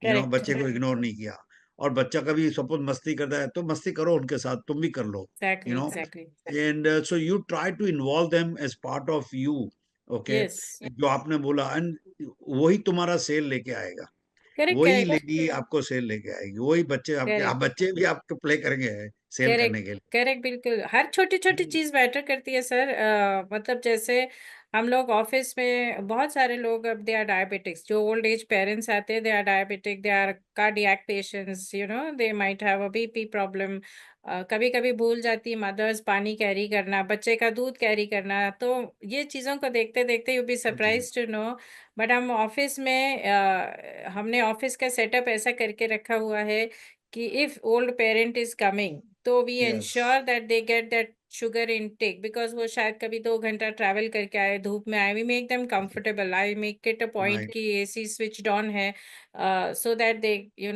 करेक्ट, बच्चे को इग्नोर नहीं किया। और बच्चा कभी सपोज मस्ती करता है तो मस्ती करो उनके साथ, तुम भी कर लो, you exactly, know exactly, and so you try to involve them as part of you. Okay, yes, जो आपने बोला, एंड वही तुम्हारा सेल लेके आएगा, करेक्ट, वही करेक्ट, लेडी आपको सेल लेके आएगी, वही बच्चे आपके, आप करेक्ट, बच्चे भी आपको प्ले करेंगे सेल करेक्ट, करने के करेक्ट, बिल्कुल हर छोटी छोटी लिए। चीज मैटर करती है सर। मतलब जैसे हम लोग ऑफिस में बहुत सारे लोग अब दे आर डायबिटिक्स, जो ओल्ड एज पेरेंट्स आते हैं, they are diabetic, they are cardiac patients, they might have a BP problem. कभी कभी भूल जाती मदर्स पानी कैरी करना, बच्चे का दूध कैरी करना। तो ये चीज़ों को देखते देखते यू बी जी, सरप्राइज टू नो। बट हम ऑफिस में हमने ऑफिस का सेटअप ऐसा करके रखा हुआ है कि if old parent is coming तो we yes, ensure that they get that sugar intake, because वो शायद कभी 2 घंटा ट्रैवल करके आए, धूप में आए। We make them comfortable, I make it a point right, कि एसी स्विच ऑन है, सो दैट दे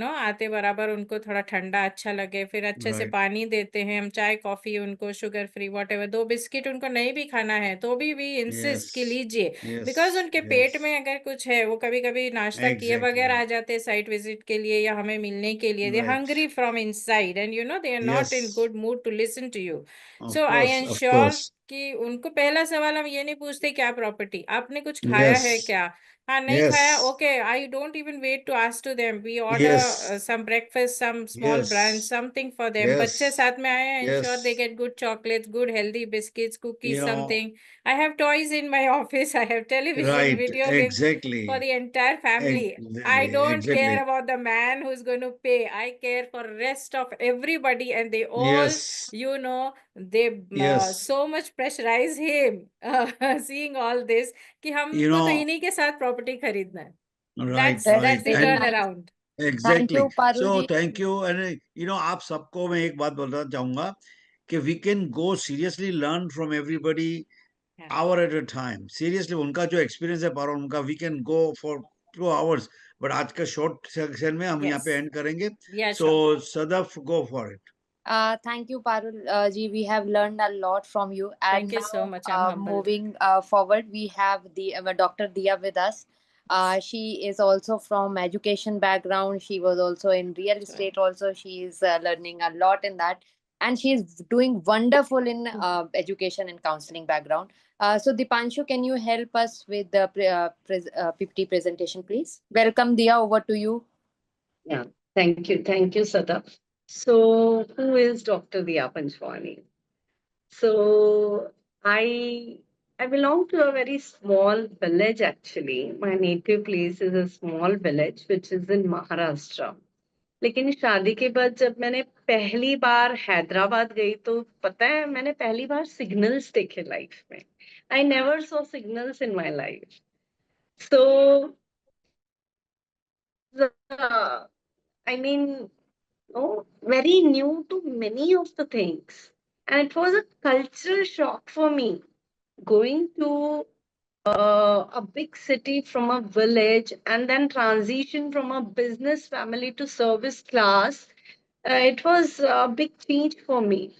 आते बराबर उनको थोड़ा ठंडा अच्छा लगे। फिर अच्छे से राइट, पानी देते हैं हम, चाय कॉफी उनको, sugar free what ever. 2 biscuit उनको नहीं भी खाना है तो भी वी यस, इंसिस्ट कि लीजिए, यस, बिकॉज उनके यस, पेट में अगर कुछ है, वो कभी कभी नाश्ता किए बगैर एग्जैक्टली, आ जाते हैं साइट विजिट के लिए या हमें मिलने के लिए। They right, hungry from inside and they are not yes, in good mood to listen to you. Of so I course, of ensure course, कि उनको पहला सवाल हम ये नहीं पूछते क्या प्रॉपर्टी, आपने कुछ खाया यस, है क्या। हाँ, नहीं यस, खाया, okay, I don't even wait to ask to them, we yes, order some breakfast, some small yes, brunch, something for them. Yes, बच्चे साथ में आए हैं, yes, ensure they get good chocolates, good healthy biscuits, you cookies, know, something. I have toys in my office. I have television, right, video games for exactly, the entire family. I exactly, don't care exactly, about the man who's going to pay. I care for rest of everybody, and they all, yes, they yes, so much pressurize him, seeing all this, कि you हमको तो know, इन्हीं के साथ property खरीदना है। right, That's right, That's the very and turn nice. around. Thank exactly. you, Parul so ji. Thank you, and आप सबको मैं एक बात बताना चाहूंगा कि we can go seriously learn from everybody Yeah, hour at a time. Seriously उनका जो एक्सपीरियंस है पारो, उनका we can go for 2 hours, but आज का शॉर्ट सेक्शन में हम यहाँ पे yes, एंड करेंगे। yeah, so sure. Sadaf, go for it. Thank you, Parul ji. We have learned a lot from you. And Thank you so now, much. I'm humbled. moving forward, we have the Dr. Dia with us. She is also from education background. She was also in real Sure. estate. Also, she is learning a lot in that, and she is doing wonderful in education and counseling background. So, Dipanshu, can you help us with the PPT presentation, please? Welcome, Dia. Over to you. Yeah, thank you. Thank you, Sadaf. So, who is Dr. Diya Panchwani? So, I I belong to a very small village actually. My native place is a small village which is in Maharashtra. लेकिन शादी के बाद जब मैंने पहली बार हैदराबाद गई तो पता है मैंने पहली बार सिग्नल्स देखे लाइफ में. I never saw signals in my life. So I mean, very new to many of the things. And it was a cultural shock for me going to a big city from a village and then transition from a business family to service class, it was a big change for me.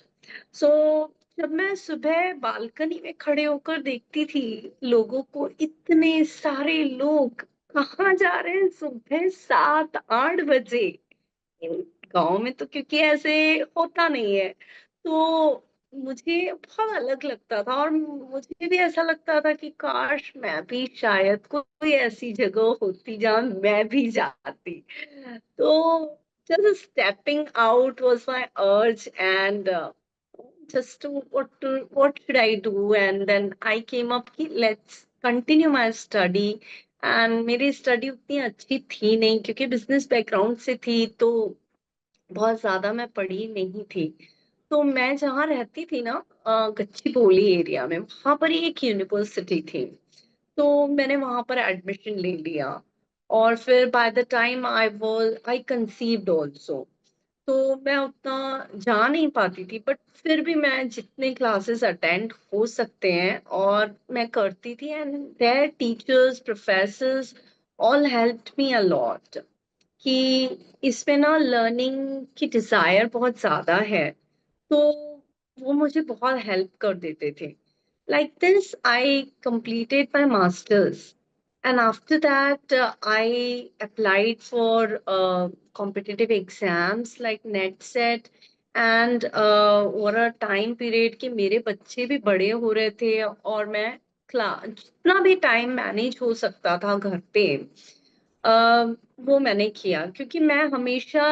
So जब मैं सुबह balcony में खड़े होकर देखती थी लोगों को, इतने सारे लोग कहाँ जा रहे हैं सुबह 7-8 बजे। गांव में तो क्योंकि ऐसे होता नहीं है, तो मुझे बहुत अलग लगता था और मुझे भी ऐसा लगता था कि काश मैं भी शायद कोई ऐसी जगह होती जहां मैं भी जाती। तो just stepping out was my urge, and just to what should I do, and then I came up कि let's continue my study. And मेरी स्टडी उतनी अच्छी थी नहीं क्योंकि बिजनेस बैकग्राउंड से थी, तो बहुत ज्यादा मैं पढ़ी नहीं थी। तो मैं जहाँ रहती थी ना, गच्चीबोली एरिया में, वहां पर एक यूनिवर्सिटी थी। तो मैंने वहां पर एडमिशन ले लिया और फिर bye the time I conceived also. तो मैं उतना जा नहीं पाती थी, बट फिर भी मैं जितने क्लासेस अटेंड हो सकते हैं और मैं करती थी, and there teachers professors all helped me a lot कि इसमें ना लर्निंग की डिजायर बहुत ज्यादा है, तो वो मुझे बहुत हेल्प कर देते थे। Like this I completed my masters, and after that I applied for competitive exams like NET-SET, and over a time period कि मेरे बच्चे भी बड़े हो रहे थे और मैं क्लास जितना भी टाइम मैनेज हो सकता था घर पे, वो मैंने किया क्योंकि मैं हमेशा,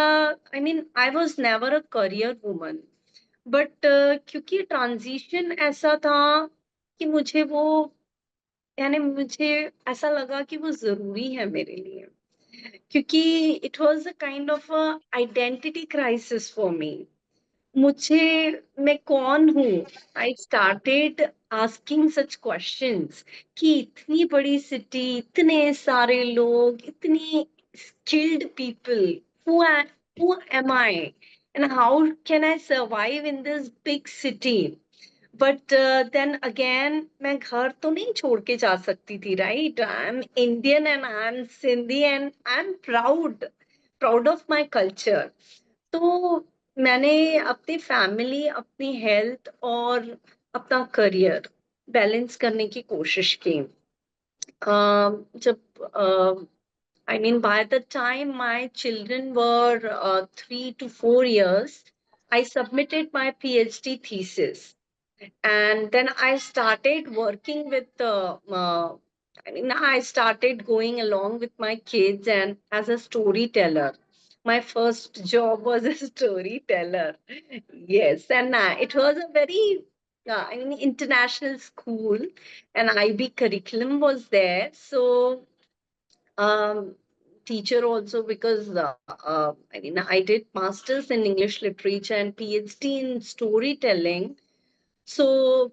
I mean I was never a career woman, but क्योंकि ट्रांजिशन ऐसा था कि मुझे वो, यानी मुझे ऐसा लगा कि वो जरूरी है मेरे लिए, क्योंकि it was a kind of a identity crisis for me. मुझे, मैं कौन हूँ, I started asking such questions कि इतनी बड़ी सिटी, इतने सारे लोग, इतनी skilled people, who am I and how can I survive in this big city? But then again मैं घर तो नहीं छोड़ के जा सकती थी, right? I am Indian and I am Sindhi and I am proud of my culture. तो मैंने अपनी फैमिली, अपनी हेल्थ और अपना करियर बैलेंस करने की कोशिश की। जब I mean, by the time my children were 3 to 4 years, I submitted my PhD thesis, and then I started working with I started going along with my kids and as a storyteller. My first job was a storyteller. Yes, and it was a very international school, and IB curriculum was there. So um, teacher also, because I did masters in English literature and PhD in storytelling. So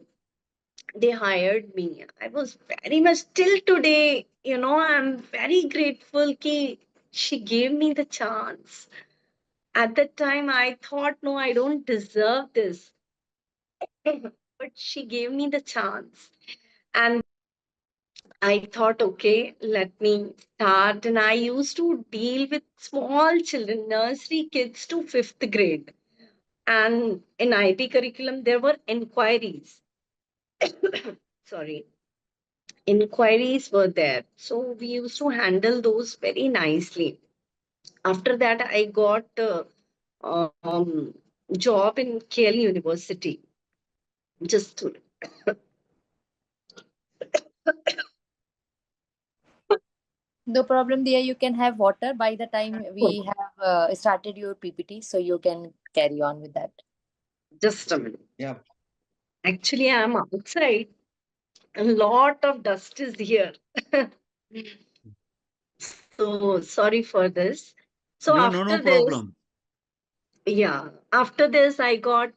they hired me. I was very much, till today, I'm very grateful ki she gave me the chance. At that time, I thought, no, I don't deserve this. But she gave me the chance. And I thought, okay, let me start. And I used to deal with small children, nursery kids to fifth grade. And in IB curriculum, there were inquiries. Sorry. Inquiries were there. So we used to handle those very nicely. After that, I got a job in KL University. Just to No problem there. You can have water by the time we have started your PPT, so you can carry on with that. just a minute. Yeah. Actually, I'm outside. A lot of dust is here. So sorry for this. So No, after no this, problem. yeah, after this, I got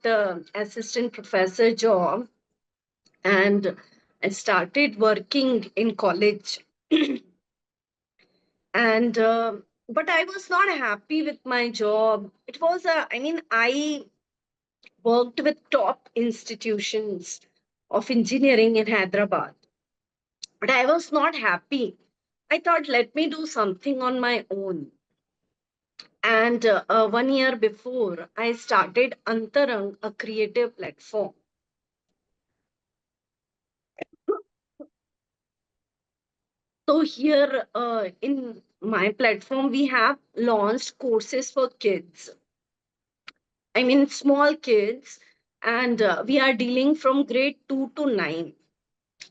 assistant professor job, and I started working in college. And but I was not happy with my job. It was I worked with top institutions of engineering in Hyderabad. but I was not happy. I thought, let me do something on my own. And 1 year before, I started Antarang, a creative platform. So here in my platform, we have launched courses for kids. I mean, small kids, and we are dealing from grade 2 to 9.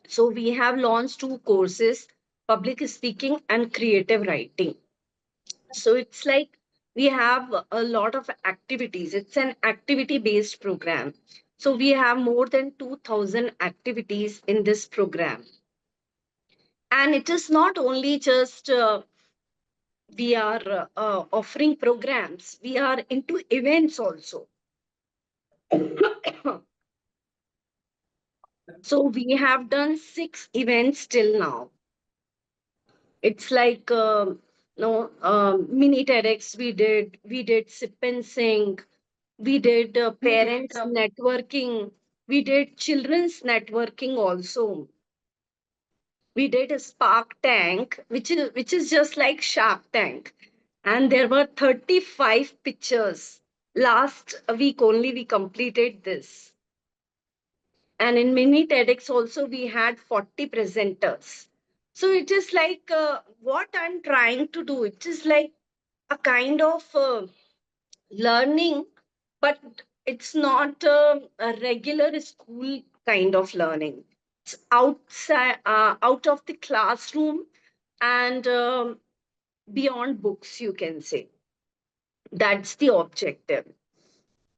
So we have launched 2 courses, public speaking and creative writing. So it's like we have a lot of activities. It's an activity based program. So we have more than 2,000 activities in this program. And it is not only just we are offering programs, we are into events also. So we have done 6 events till now. It's like mini TEDx we did sip and sing, we did parents networking, we did children's networking also. We did a Spark Tank, which is just like Shark Tank, and there were 35 pictures. Last week only we completed this. And in mini TEDx also we had 40 presenters. So it is like what I'm trying to do. It is like a kind of learning, but it's not a regular school kind of learning. It's outside, out of the classroom and beyond books, you can say. That's the objective.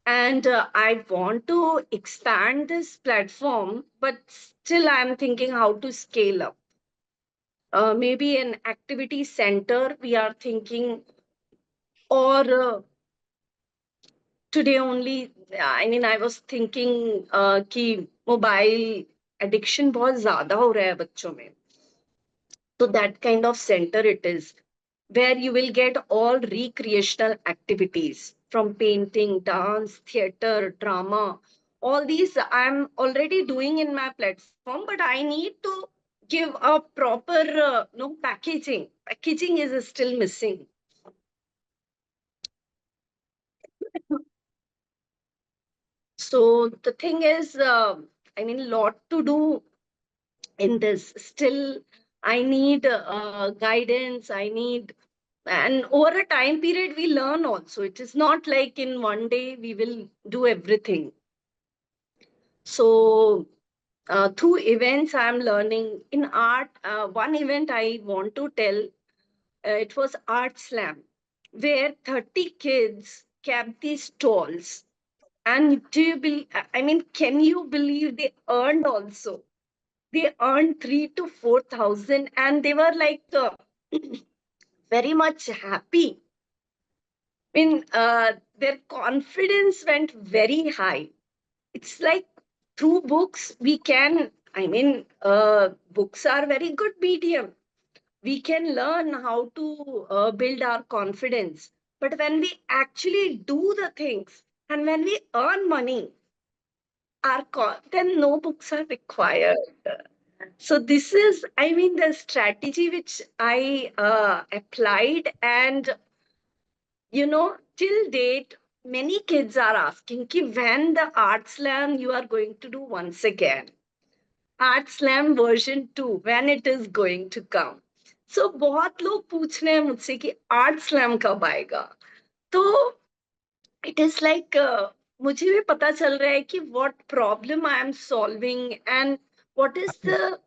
And I want to expand this platform, but still I'm thinking how to scale up. Maybe an activity center, we are thinking, or today only, I mean, I was thinking कि mobile addiction बहुत ज़्यादा हो रहा है बच्चों में. So that kind of center it is, where you will get all recreational activities from painting, dance, theater, drama. All these I'm already doing in my platform, but I need to give a proper no packaging. Packaging is still missing. So the thing is, I mean, lot to do in this. Still, I need guidance. I need, and over a time period, we learn also. It is not like in one day we will do everything. So through events, I'm learning in art. One event I want to tell, it was Art Slam, where 30 kids kept these stalls. And do you believe, I mean, can you believe they earned also? They earned 3 to 4,000 and they were like very much happy. I mean, their confidence went very high. It's like through books, we can, I mean, books are very good medium. We can learn how to build our confidence. But when we actually do the things and when we earn money, then no books are required. So this is, I mean, the strategy which I applied, and till date, many kids are asking ki when the Art Slam you are going to do once again. Art Slam version 2, when it is going to come. So बहुत लोग पूछ रहे हैं मुझसे कि Art Slam कब आएगा. तो it is like मुझे भी पता चल रहा है कि what problem I am solving and what is the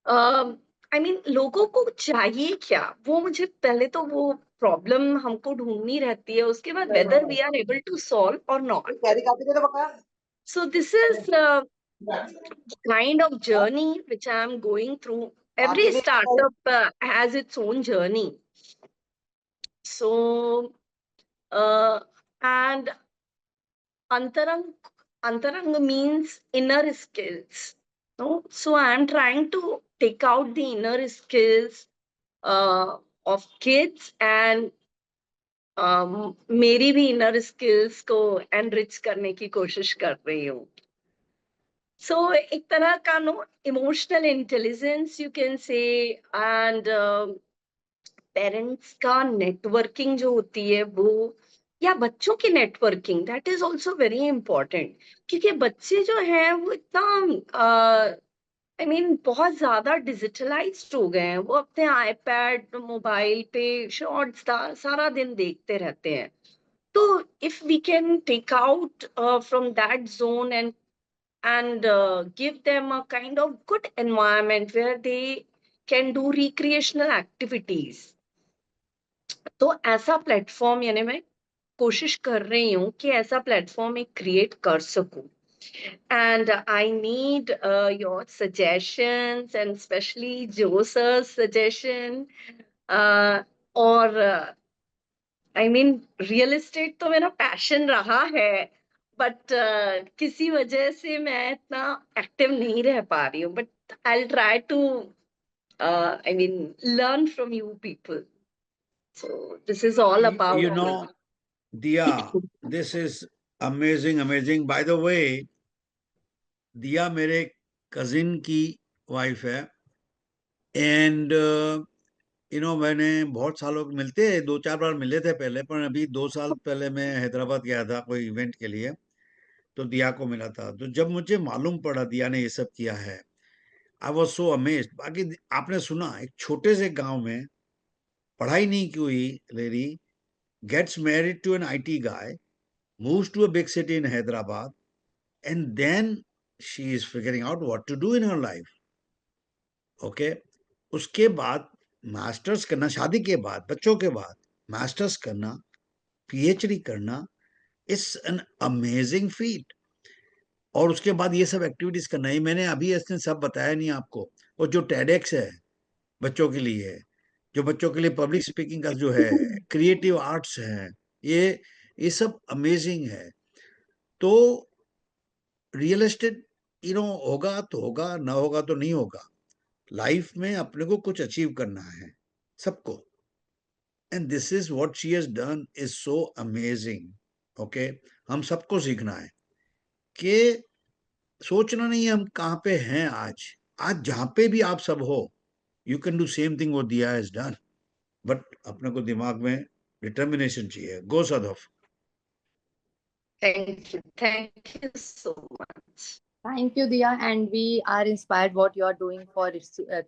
I mean लोगों को चाहिए क्या, वो मुझे पहले तो वो प्रॉब्लम हमको ढूंढनी रहती है, उसके बाद whether we are able to solve or not. So this is kind of journey which I am going through. Every startup has its own journey. So and Antarang means inner skills. No? So I'm trying to take out the inner skills of kids and मेरी भी inner skills को enrich करने की कोशिश कर रही हूँ. So एक तरह का emotional intelligence you can say, and parents का नेटवर्किंग जो होती है वो, या बच्चों की networking, that is also very important. क्योंकि बच्चे जो हैं वो इतना बहुत ज्यादा डिजिटलाइज्ड हो गए हैं, वो अपने आईपैड मोबाइल पे शॉर्ट्स सारा दिन देखते रहते हैं। तो if we can take out from that zone and give them a kind of good environment where they can do recreational activities, तो ऐसा प्लेटफॉर्म यानी मैं कोशिश कर रही हूँ कि ऐसा प्लेटफॉर्म एक क्रिएट कर सकूं। And I need your suggestions, and especially Jose's suggestion. और रियल एस्टेट तो मेरा पैशन रहा है, बट किसी वजह से मैं इतना एक्टिव नहीं रह पा रही हूँ, but I try to learn from you people. So this is all about You know, Dia, this is amazing, amazing. By the way, दिया मेरे कजिन की वाइफ है, एंड मैंने बहुत सालों के मिलते, 2-4 बार मिले थे पहले, पर अभी 2 साल पहले मैं हैदराबाद गया था कोई इवेंट के लिए, तो दिया को मिला था। तो जब मुझे मालूम पड़ा दिया ने ये सब किया है, आई वॉज सो अमेज्ड। बाकी आपने सुना, एक छोटे से गांव में पढ़ाई नहीं की हुई lady gets married to an IT guy, moves to a big city in Hyderabad, and then she is figuring out what to do in her life. Okay, उसके बाद मास्टर्स करना, शादी के बाद, बच्चों के बाद मास्टर्स करना, पीएचडी करना, इट्स एन अमेजिंग फीट। और उसके बाद ये सब एक्टिविटीज करना, ये मैंने अभी इसने सब बताया नहीं आपको। और जो टेडेक्स है बच्चों के लिए, जो बच्चों के लिए पब्लिक स्पीकिंग का जो है, क्रिएटिव आर्ट्स है, ये सब अमेजिंग है। तो रियल एस्टेट होगा तो होगा, ना होगा तो नहीं होगा। लाइफ में अपने को कुछ अचीव करना है सबको, and this is what she has done is so amazing. Okay, हम सबको सीखना है कि सोचना नहीं है हम कहाँ पे हैं आज। आज जहाँ पे भी आप सब हो, you can do same thing वो दिया हैज डन, बट अपने को दिमाग में डिटर्मिनेशन चाहिए। गो Sadaf. thank you so much. Thank you, Diya, and we are inspired what you are doing for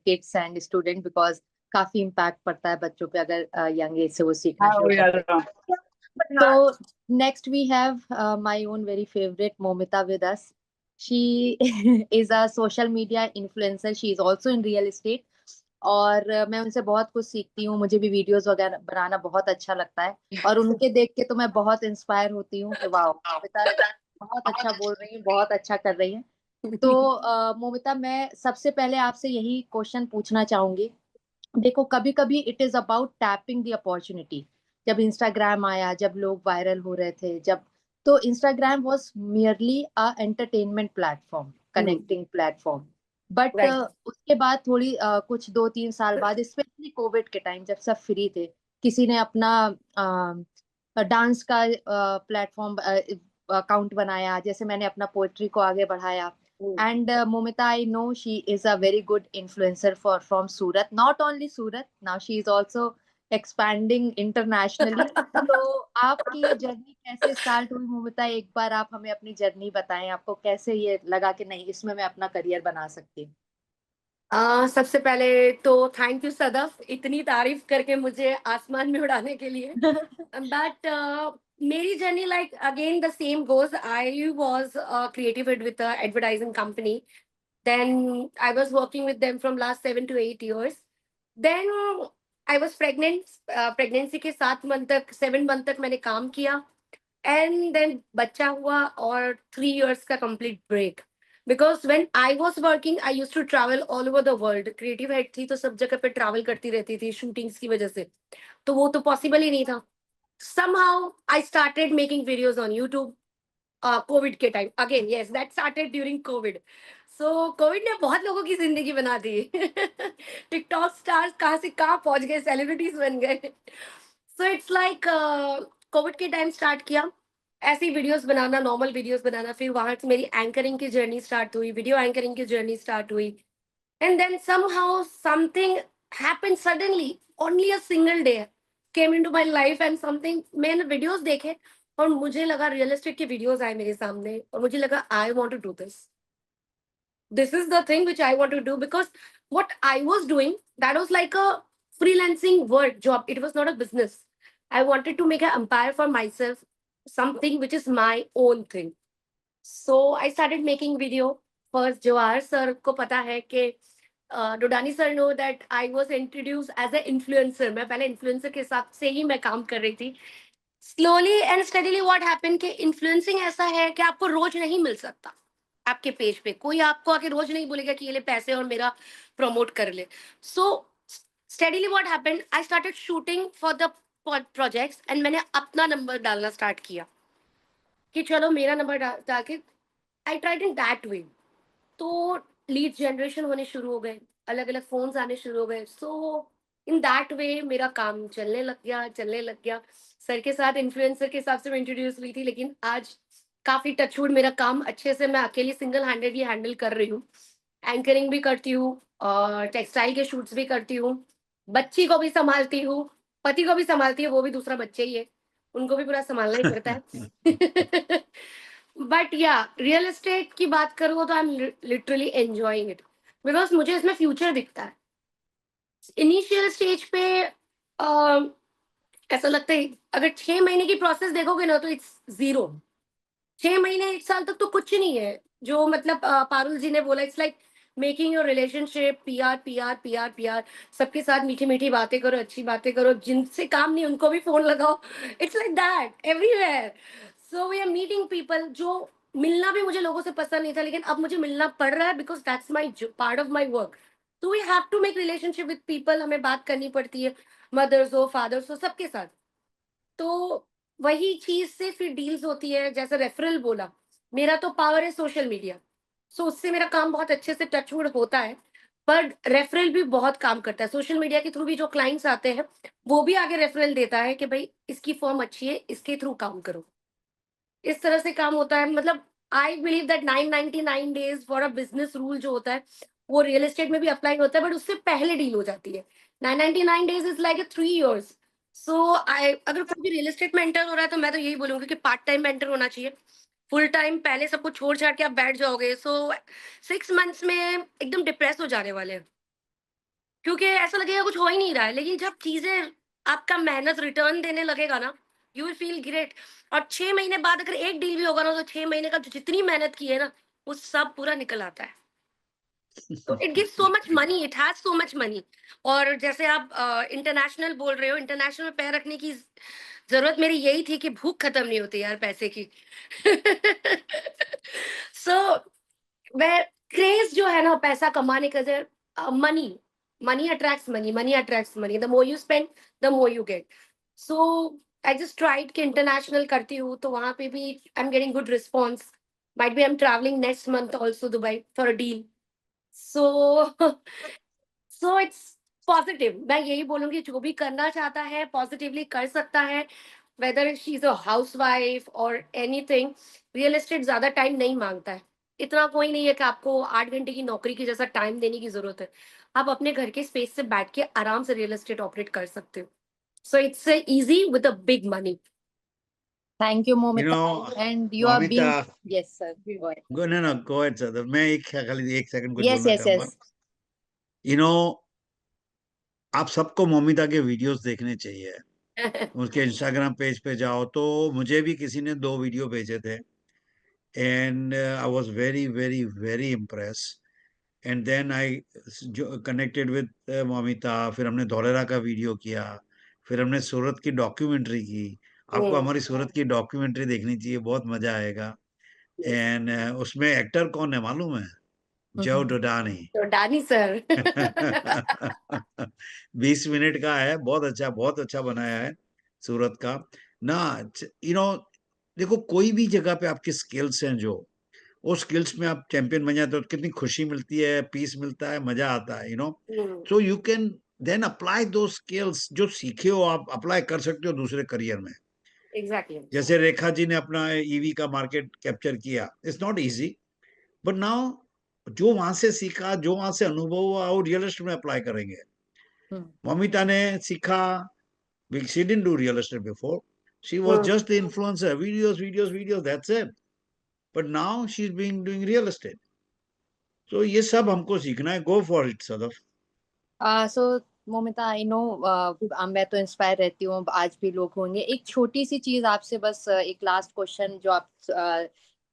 kids and students because काफी impact पड़ता है बच्चों पे अगर young age से वो सीखना शुरू करते हैं। So next we have my own very favorite Momita with us. She is a social media influencer. She is also in real estate. और मैं उनसे बहुत कुछ सीखती हूँ, मुझे भी वीडियोस वगैरह बनाना बहुत अच्छा लगता है और उनके देख के तो मैं बहुत इंस्पायर होती हूँ कि वाह मोमिता बहुत अच्छा बोल रही है, बहुत अच्छा कर रही है। तो मोमिता, मैं सबसे पहले आपसे यही क्वेश्चन पूछना चाहूंगी। देखो, कभी कभी it is about tapping the opportunity. जब इंस्टाग्राम आया, जब लोग वायरल हो रहे थे, जब तो Instagram was merely a entertainment platform, connecting platform. But Right. उसके बाद थोड़ी कुछ 2-3 साल बाद, स्पेशली कोविड के टाइम जब सब फ्री थे, किसी ने अपना डांस का प्लेटफॉर्म अकाउंट बनाया, जैसे मैंने अपना पोएट्री को आगे बढ़ाया। And Momita, I know she is a very good influencer from Surat. Not only Surat, now she is also expanding internationally. तो आपकी ये जर्नी कैसे स्टार्ट हुई मोमिता? एक बार आप हमें अपनी जर्नी बताएं, आपको कैसे ये लगा कि नहीं इसमें मैं अपना करियर बना सकती हूँ? सबसे पहले तो थैंक यू सदफ, इतनी तारीफ करके मुझे आसमान में उड़ाने के लिए। बट मेरी journey like again the same goes. I was creative head with advertising company, then I was working with them from last 7 to 8 years. Then I was pregnant. Pregnancy के 7 month तक मैंने काम किया, एंड देन बच्चा हुआ और 3 years का complete break. Because when I was working I use to travel all over the world. Creative head थी तो सब जगह पे ट्रैवल करती रहती थी शूटिंग्स की वजह से, तो वो तो पॉसिबल ही नहीं था। somehow I started making videos on YouTube Covid के time. Again yes, that started during Covid. So Covid ने बहुत लोगों की जिंदगी बना दी। टिकटॉक स्टार्स कहाँ से कहाँ पहुंच गए, सेलिब्रिटीज बन गए। सो इट्स लाइक कोविड के टाइम स्टार्ट किया, ऐसी वीडियोस बनाना, नॉर्मल वीडियोस बनाना, फिर वहां से मेरी एंकरिंग की जर्नी स्टार्ट हुई, वीडियो एंकरिंग की जर्नी स्टार्ट हुई, and then somehow something happened suddenly, only a single day came into my life and something, मैंने वीडियोस देखे और मुझे लगा, रियलिस्टिक के वीडियोस आए मेरे सामने और मुझे लगा I want to do this is the thing which I want to do, because what I was doing, that was like a freelancing work job. It was not a business. I wanted to make an empire for myself, something which is my own thing. So I started making video. First, Jawahar sir को पता है कि Dodani sir know that I was introduced as an influencer. मैं पहले influencer के साथ से ही मैं काम कर रही थी. Slowly and steadily what happened कि influencing ऐसा है कि आपको रोज नहीं मिल सकता. आपके पेज पे कोई आपको आके रोज नहीं बोलेगा कि ये ले पैसे और मेरा प्रमोट कर ले. So steadily what happened, I started shooting for the projects and मैंने अपना नंबर डालना स्टार्ट किया कि चलो मेरा नंबर डाल के I tried in that way. तो लीड जनरेशन होने शुरू हो गए, अलग अलग फोन्स आने शुरू हो गए. सो इन दैट वे मेरा काम चलने लग गया. सर के साथ इन्फ्लुएंसर के हिसाब से मैं इंट्रोड्यूस हुई थी, लेकिन आज काफी टचवुड मेरा काम अच्छे से मैं अकेली सिंगल हैंडेड ही हैंडल कर रही हूँ. एंकरिंग भी करती हूँ, टेक्सटाइल के शूट्स भी करती हूँ, बच्ची को भी संभालती हूँ, पति को भी संभालती है, वो भी दूसरा बच्चे ही है, उनको भी पूरा संभालना ही पड़ता है. बट या रियल एस्टेट की बात करूँ तो I am literally enjoying it, because मुझे इसमें फ्यूचर दिखता है. इनिशियल स्टेज पे ऐसा लगता है अगर 6 महीने की प्रोसेस देखोगे ना तो इट्स जीरो. 6 महीने 1 साल तक तो कुछ नहीं है. जो मतलब पारुल जी ने बोला, it's like making your relationship, PR PR PR PR. सबके साथ मीठी मीठी बातें करो, अच्छी बातें करो, जिनसे काम नहीं उनको भी फोन लगाओ. It's like that everywhere. So we are meeting people. जो मिलना भी मुझे लोगों से पसंद नहीं था, लेकिन अब मुझे मिलना पड़ रहा है because that's my part of my work. तो we have to make relationship with people. हमें बात करनी पड़ती है, मदर्स हो, फादर्स हो, सबके साथ. तो वही चीज से फिर डील्स होती है. जैसे रेफरल बोला, मेरा तो पावर है सोशल मीडिया, सो उससे मेरा काम बहुत अच्छे से टचवुड होता है. पर रेफरल भी बहुत काम करता है. सोशल मीडिया के थ्रू भी जो क्लाइंट्स आते हैं वो भी आगे रेफरल देता है कि भाई इसकी फॉर्म अच्छी है, इसके थ्रू काम करो. इस तरह से काम होता है. मतलब आई believe that 999 days for a business rule जो होता है वो रियल एस्टेट में भी अप्लाई होता है, बट उससे पहले डील हो जाती है. 999 डेज इज लाइक 3 years. सो आई अगर कोई भी रियल एस्टेट में एंटर हो रहा है तो मैं तो यही बोलूंगी कि पार्ट टाइम एंटर होना चाहिए. फुल टाइम पहले सब कुछ छोड़ छाड़ के आप बैठ जाओगे, सो 6 months में एकदम डिप्रेस हो जाने वाले हैं, क्योंकि ऐसा लगेगा कुछ हो ही नहीं रहा है. लेकिन जब चीजें आपका मेहनत रिटर्न देने लगेगा ना, यू विल फील ग्रेट. और 6 महीने बाद अगर एक डील भी होगा ना, तो 6 महीने का जो जितनी मेहनत की है ना वो सब पूरा निकल आता है. तो it gives so much money, it has so much money. और जैसे आप इंटरनेशनल बोल रहे हो, इंटरनेशनल में पैर रखने की जरूरत मेरी यही थी कि भूख खत्म नहीं होती यार पैसे की. सो वह क्रेज जो है ना पैसा कमाने का, money money attracts money, money attracts money. The more you spend the more you get. So I just tried कि इंटरनेशनल करती हूँ तो वहां पे भी I am getting good response. Might be I am travelling next month also Dubai for a deal. So so it's positive. मैं यही बोलूंगी जो भी करना चाहता है पॉजिटिवली कर सकता है, whether she is a house wife और एनीथिंग. रियल एस्टेट ज्यादा टाइम नहीं मांगता है. इतना कोई नहीं है कि आपको 8 घंटे की नौकरी की जैसा टाइम देने की जरूरत है. आप अपने घर के स्पेस से बैठ के आराम से रियल एस्टेट ऑपरेट कर सकते हो. So it's easy with a big money. Thank you, You Momita. know, And you are being. Momita, Yes, sir. Go ahead. go ahead, sir. मैं खाली एक सेकंड कुछ Yes, बोलना yes, चाहूंगा. yes. You know, आप सबको मोमिता के वीडियोस देखने चाहिए. उसके इंस्टाग्राम पेज पे जाओ तो मुझे भी किसी ने 2 वीडियो भेजे थे, and I was very very very impress. And then I connected with Momita. फिर हमने धोलेरा का वीडियो किया, फिर हमने सूरत की डॉक्यूमेंट्री की. आपको हमारी सूरत की डॉक्यूमेंट्री देखनी चाहिए, बहुत मजा आएगा. एंड उसमें एक्टर कौन है मालूम है? जो डोडानी. तो डानी सर 20 मिनट का है, बहुत अच्छा बनाया है सूरत का ना. देखो कोई भी जगह पे आपकी स्किल्स हैं, जो वो स्किल्स में आप चैंपियन बन जाते हो तो कितनी खुशी मिलती है, पीस मिलता है, मजा आता है. So you can then apply दो स्किल्स जो सीखे हो, आप अप्लाई कर सकते हो दूसरे करियर में. Exactly. जैसे रेखा जी ने अपना ईवी का मार्केट कैप्चर किया, it's not easy, but now जो वहां से सीखा, जो वहां से अनुभव हुआ, वो रियल एस्टेट में अप्लाई करेंगे। ममिता ने सीखा, she didn't do real estate before, she was just the influencer, videos, that's it, but now she's doing real estate. So ये सब हमको सीखना है, go for it Sadaf. So Momita, I know मैं तो इंस्पायर रहती हूँ, आज भी लोग होंगे। एक छोटी सी चीज आपसे, बस एक लास्ट क्वेश्चन जो आप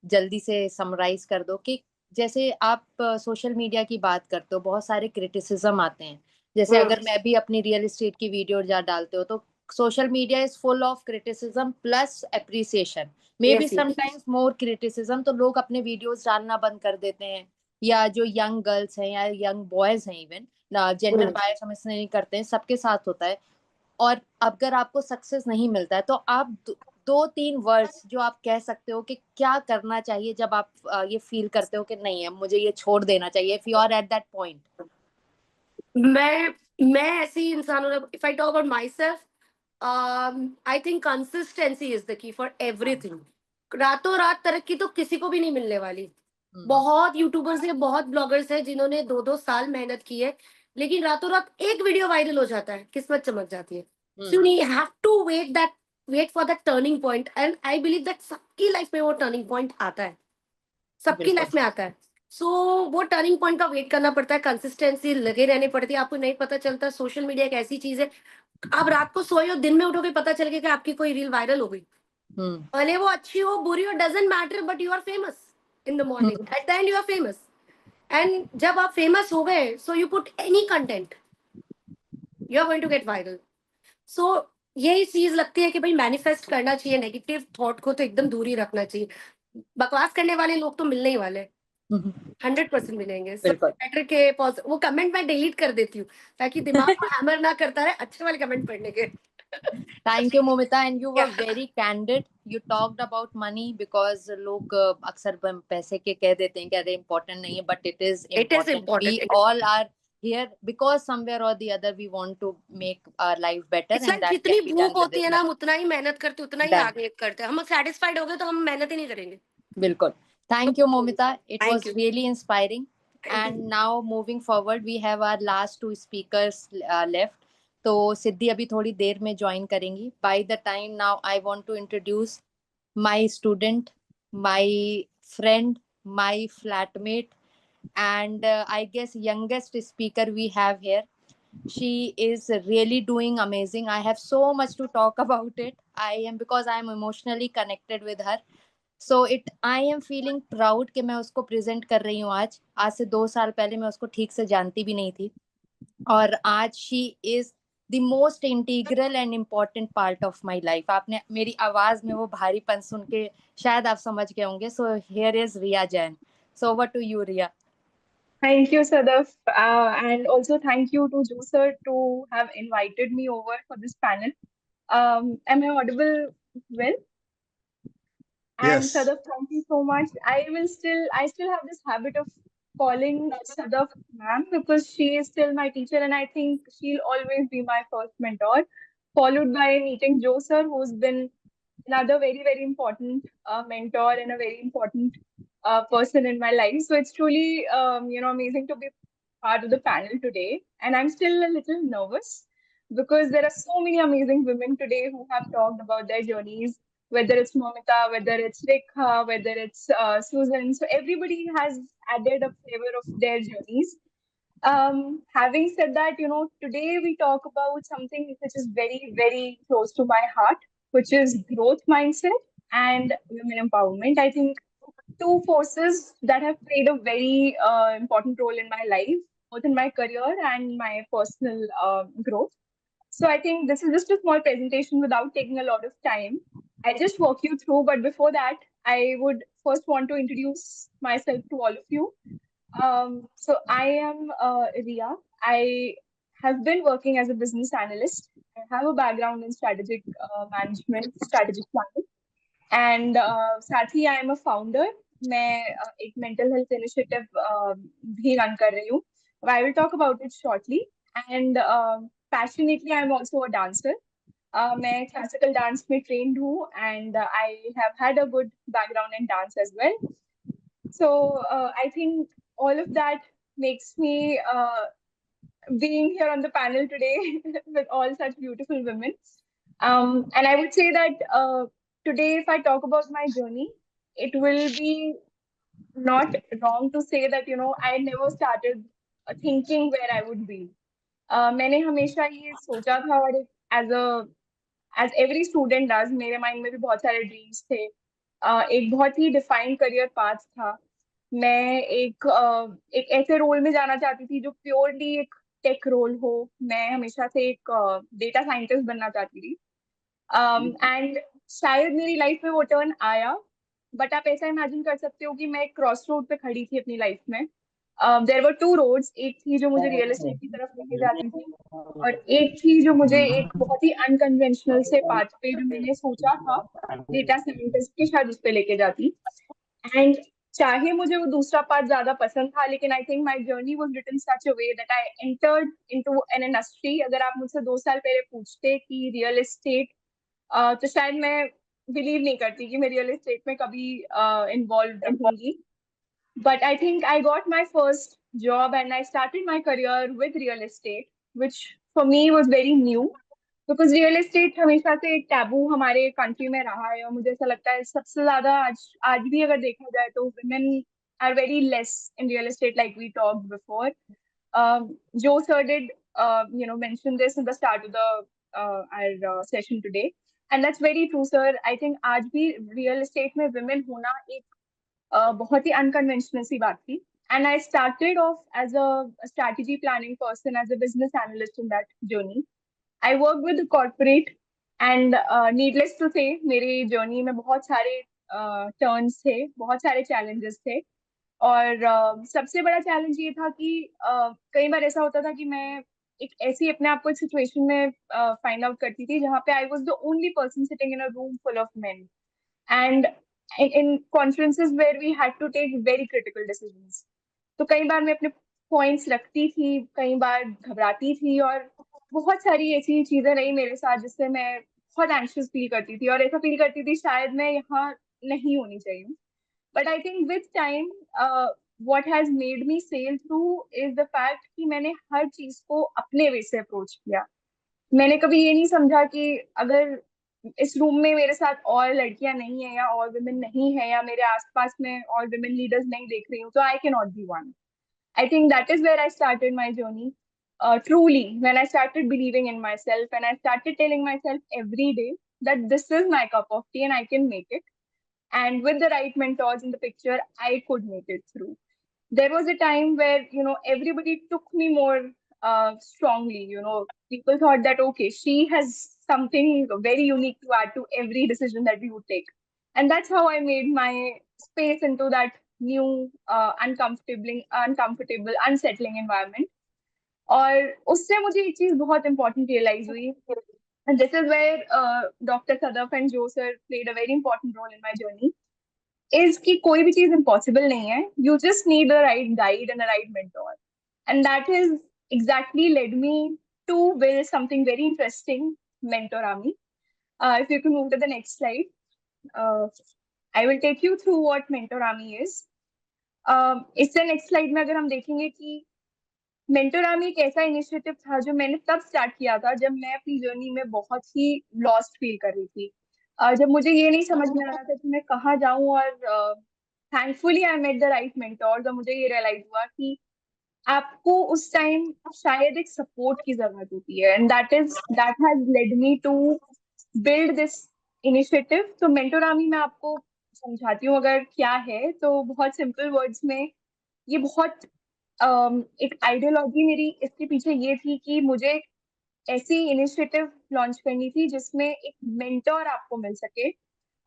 जल्दी से समराइज कर दो कि जैसे आप सोशल मीडिया की बात करते हो, बहुत सारे क्रिटिसिज्म आते हैं। जैसे अगर मैं भी अपनी रियल एस्टेट की वीडियो डालते हो तो social media is full of criticism plus appreciation, may be sometimes more criticism, तो लोग अपने वीडियोस डालना बंद कर देते हैं। या जो यंग गर्ल्स हैं या यंग बॉयज हैं, इवन जेंडर बायस हम इसमें नहीं करते हैं, सबके साथ होता है। और अगर आपको सक्सेस नहीं मिलता है तो आप 2-3 वर्ड्स जो आप कह सकते हो कि क्या करना चाहिए जब आप ये फील करते हो कि नहीं है, मुझे ये छोड़ देना चाहिए, if you are at that point. मैं ऐसी इंसान हूँ, if I talk about myself, I think consistency is the key for everything. रातों रात तरक्की तो किसी को भी नहीं मिलने वाली। बहुत यूट्यूबर्स है, बहुत ब्लॉगर्स है जिन्होंने 2-2 साल मेहनत की है, लेकिन रातों रात एक वीडियो वायरल हो जाता है, किस्मत चमक जाती है। So you have to wait for that turning point, and I believe that सबकी लाइफ में वो टर्निंग पॉइंट आता है, सबकी लाइफ में आता है। सो वो टर्निंग पॉइंट का वेट करना पड़ता है, कंसिस्टेंसी लगे रहनी पड़ती है। आपको नहीं पता चलता, सोशल मीडिया एक ऐसी चीज है, आप रात को सोए हो, दिन में उठोगे, पता चल गया कि आपकी कोई रील वायरल हो गई, भले वो अच्छी हो बुरी हो, doesn't matter, but you are famous in the morning, at the end you are famous. And जब आप फेमस हो गए, so you put any content, you are going to get viral. So यही चीज लगती है कि भाई मैनिफेस्ट करना चाहिए, नेगेटिव थॉट को तो एकदम दूर ही रखना चाहिए। बकवास करने वाले लोग तो मिलने ही वाले, 100% मिलेंगे। बेटर के वो कमेंट मैं डिलीट कर देती हूँ ताकि दिमाग को हैमर ना करता रहे अच्छे वाले कमेंट पढ़ने के। Thank you, Momita, and you were very candid. You talked about money because लोग अक्सर पैसे के कह देते हैं कि अरे important नहीं है, but it is important. We all are here because somewhere or the other we want to make our life better. It's like जितनी भूख होती है ना, हम उतना ही मेहनत करते, उतना ही आगे करते हैं। हम satisfied हो गए तो हम मेहनत ही नहीं करेंगे। बिल्कुल। Thank you, Momita. It was really inspiring. And now moving forward, we have our last 2 speakers left. तो सिद्धि अभी थोड़ी देर में ज्वाइन करेंगी। By the time now I want to introduce my student, my friend, my flatmate, and I guess youngest speaker we have here. She is really doing amazing. I have so much to talk about it. Because I am emotionally connected with her. So I am feeling proud कि मैं उसको present कर रही हूँ आज से 2 साल पहले मैं उसको ठीक से जानती भी नहीं थी, और आज she is the most integral and important part of my life. आपने मेरी आवाज में वो भारीपन सुन के शायद आप समझ गए होंगे. So here is Riya Jain. So over to you, Riya. Thank you, Sadaf, and also thank you to Jo sir to have invited me over for this panel. Am I audible well? And Yes. Sadaf, thank you so much. I still have this habit of calling Sadaf ma'am because she is still my teacher, and I think she'll always be my first mentor, followed by meeting Jo sir, who's been another very, very important mentor and a very important person in my life. So it's truly, amazing to be part of the panel today. And I'm still a little nervous because there are so many amazing women today who have talked about their journeys, whether it's Momita, whether it's Rekha, whether it's Susan. So everybody has added a flavor of their journeys. Having said that, today we talk about something which is very, very close to my heart, which is growth mindset and women empowerment. I think 2 forces that have played a very important role in my life, both in my career and my personal growth. So I think this is just a small presentation without taking a lot of time. I'll just walk you through, but before that, I would first want to introduce myself to all of you. So I am Riya. I have been working as a business analyst. I have a background in strategic management, strategic planning, and साथ ही I am a founder. मैं एक mental health initiative भी run कर रही हूँ. I will talk about it shortly. And passionately, I am also a dancer. मैं classical dance में trained हूँ and I have had a good background in dance as well. So I think all of that makes me being here on the panel today with all such beautiful women. And I would say that today, if I talk about my journey, it will be not wrong to say that, you know, I never started thinking where I would be. मैंने हमेशा ये सोचा था और as every student does, मेरे mind में भी बहुत सारे dreams थे. एक बहुत ही defined career path था. मैं एक ऐसे रोल में जाना चाहती थी जो प्योरली एक टेक रोल हो. मैं हमेशा से एक डेटा साइंटिस्ट बनना चाहती थी एंड शायद मेरी लाइफ में वो टर्न आया. बट आप ऐसा इमेजिन कर सकते हो कि मैं एक क्रॉस रोड पे खड़ी थी अपनी लाइफ में. There were two roads. एक थी जो मुझे रियल एस्टेट की तरफ लेके जाती थी और एक थी जो मुझे एक बहुत ही अनकन्वेंशनल से पाथ पे जो मैंने सोचा था डेटा साइंटिस्ट के शायद उस पे लेके जाती. एंड चाहे मुझे वो दूसरा पार्ट ज्यादा पसंद था, लेकिन I think my journey was written such a way that I entered into an industry. अगर आप मुझसे 2 साल पहले पूछते कि रियल एस्टेट, तो शायद मैं बिलीव नहीं करती कि मैं रियल एस्टेट में कभी इन्वॉल्व रहूंगी. But I think I got my first job and I started my career with real estate, which for me was very new. Because real estate हमेशा से एक टैबू हमारे कंट्री में रहा है और मुझे ऐसा लगता है सबसे ज्यादा आज भी अगर देखा जाए तो women are very less in real estate like we talked before. Joe sir did mention this in the start of the our session today and that's very true sir. I think आज भी real estate में women होना एक बहुत ही unconventional सी बात थी. And I started off as a strategy planning person, as a business analyst in that journey. I worked with the corporate and needless to say मेरी journey में बहुत सारे टर्न्स थे, बहुत सारे challenges थे. और सबसे बड़ा चैलेंज ये था कि कई बार ऐसा होता था कि मैं एक ऐसी अपने आप को एक सिचुएशन में फाइंड आउट करती थी जहाँ पे I was the only person sitting in a room full of main and in conferences where we had to take very critical decisions. तो कई बार मैं अपने पॉइंट्स रखती थी, कई बार घबराती थी और बहुत सारी ऐसी चीजें रही मेरे साथ जिससे मैं बहुत एंशियस फील करती थी और ऐसा फील करती थी शायद मैं यहाँ नहीं होनी चाहिए. But I think with time what has made me sail through is the fact कि मैंने हर चीज को अपने वे से अप्रोच किया. मैंने कभी ये नहीं समझा कि अगर इस रूम में मेरे साथ और लड़कियां नहीं है या और विमेन नहीं है या मेरे आसपास में और विमेन लीडर्स नहीं देख रही हूँ तो I can not be one. I think that is where I started my journey truly when I started believing in myself and I started telling myself every day that this is my cup of tea and I can make it. And with the right mentors in the picture, I could make it through. There was a time where everybody took me more strongly. People thought that okay, she has something very unique to add to every decision that we would take, and that's how I made my space into that new uncomfortable unsettling environment. और उससे मुझे एक चीज बहुत important realize हुई. And this is where Dr. Sadaf and Joe sir played a very important role in my journey. Is कि कोई भी चीज impossible नहीं है. You just need a right guide and a right mentor. And that is exactly led me to build something very interesting, Mentorami. If you can move to the next slide. I will take you through what Mentorami is. इससे next slide में अगर हम देखेंगे कि मेंटोरामी एक ऐसा initiative था जो मैंने तब स्टार्ट किया था जब मैं अपनी जर्नी में बहुत ही लॉस्ट फील कर रही थी. जब मुझे ये नहीं समझ में आ रहा था कि मैं कहाँ जाऊं और thankfully I met the right mentors और मुझे ये रियलाइज हुआ कि आपको उस टाइम शायद एक सपोर्ट की जरूरत होती है. And that has led me to build this initiative. तो मेंटोरामी मैं आपको समझाती हूँ अगर क्या है तो बहुत सिंपल वर्ड्स में ये बहुत एक आइडियोलॉजी मेरी इसके पीछे ये थी कि मुझे ऐसी इनिशिएटिव लॉन्च करनी थी जिसमें एक मेंटोर आपको मिल सके.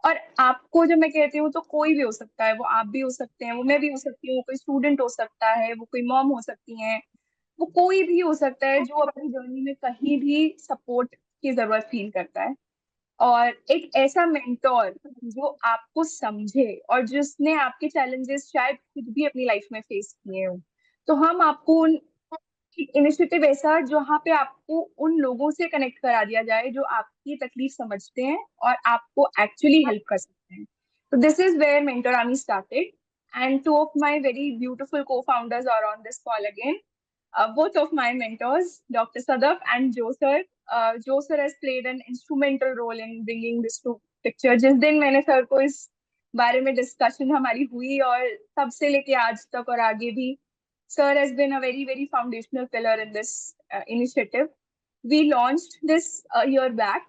और आपको जब मैं कहती हूँ तो कोई भी हो सकता है. वो आप भी हो सकते हैं, वो मैं भी हो सकती हूँ, कोई स्टूडेंट हो सकता है, वो कोई मॉम हो सकती है, वो कोई भी हो सकता है जो अपनी जर्नी में कहीं भी सपोर्ट की जरूरत फील करता है. और एक ऐसा मेंटोर जो आपको समझे और जिसने आपके चैलेंजेस शायद खुद भी अपनी लाइफ में फेस किए हो. तो हम आपको इनिशिएटिव ऐसा जहाँ पे आपको उन लोगों से कनेक्ट करा दिया जाए जो आपकी तकलीफ समझते हैं और आपको एक्चुअली हेल्प कर सकते हैं. So this is where Mentor Army started, and two of my very beautiful co-founders are on this call again. Both of my mentors, Dr. Sadaf and Joe sir. Joe sir has played an instrumental role in bringing this to picture. जिस दिन मैंने sir को इस बारे में discussion हमारी हुई और तब से लेके आज तक और आगे भी, sir has been a very, very foundational pillar in this initiative. We launched this a year back,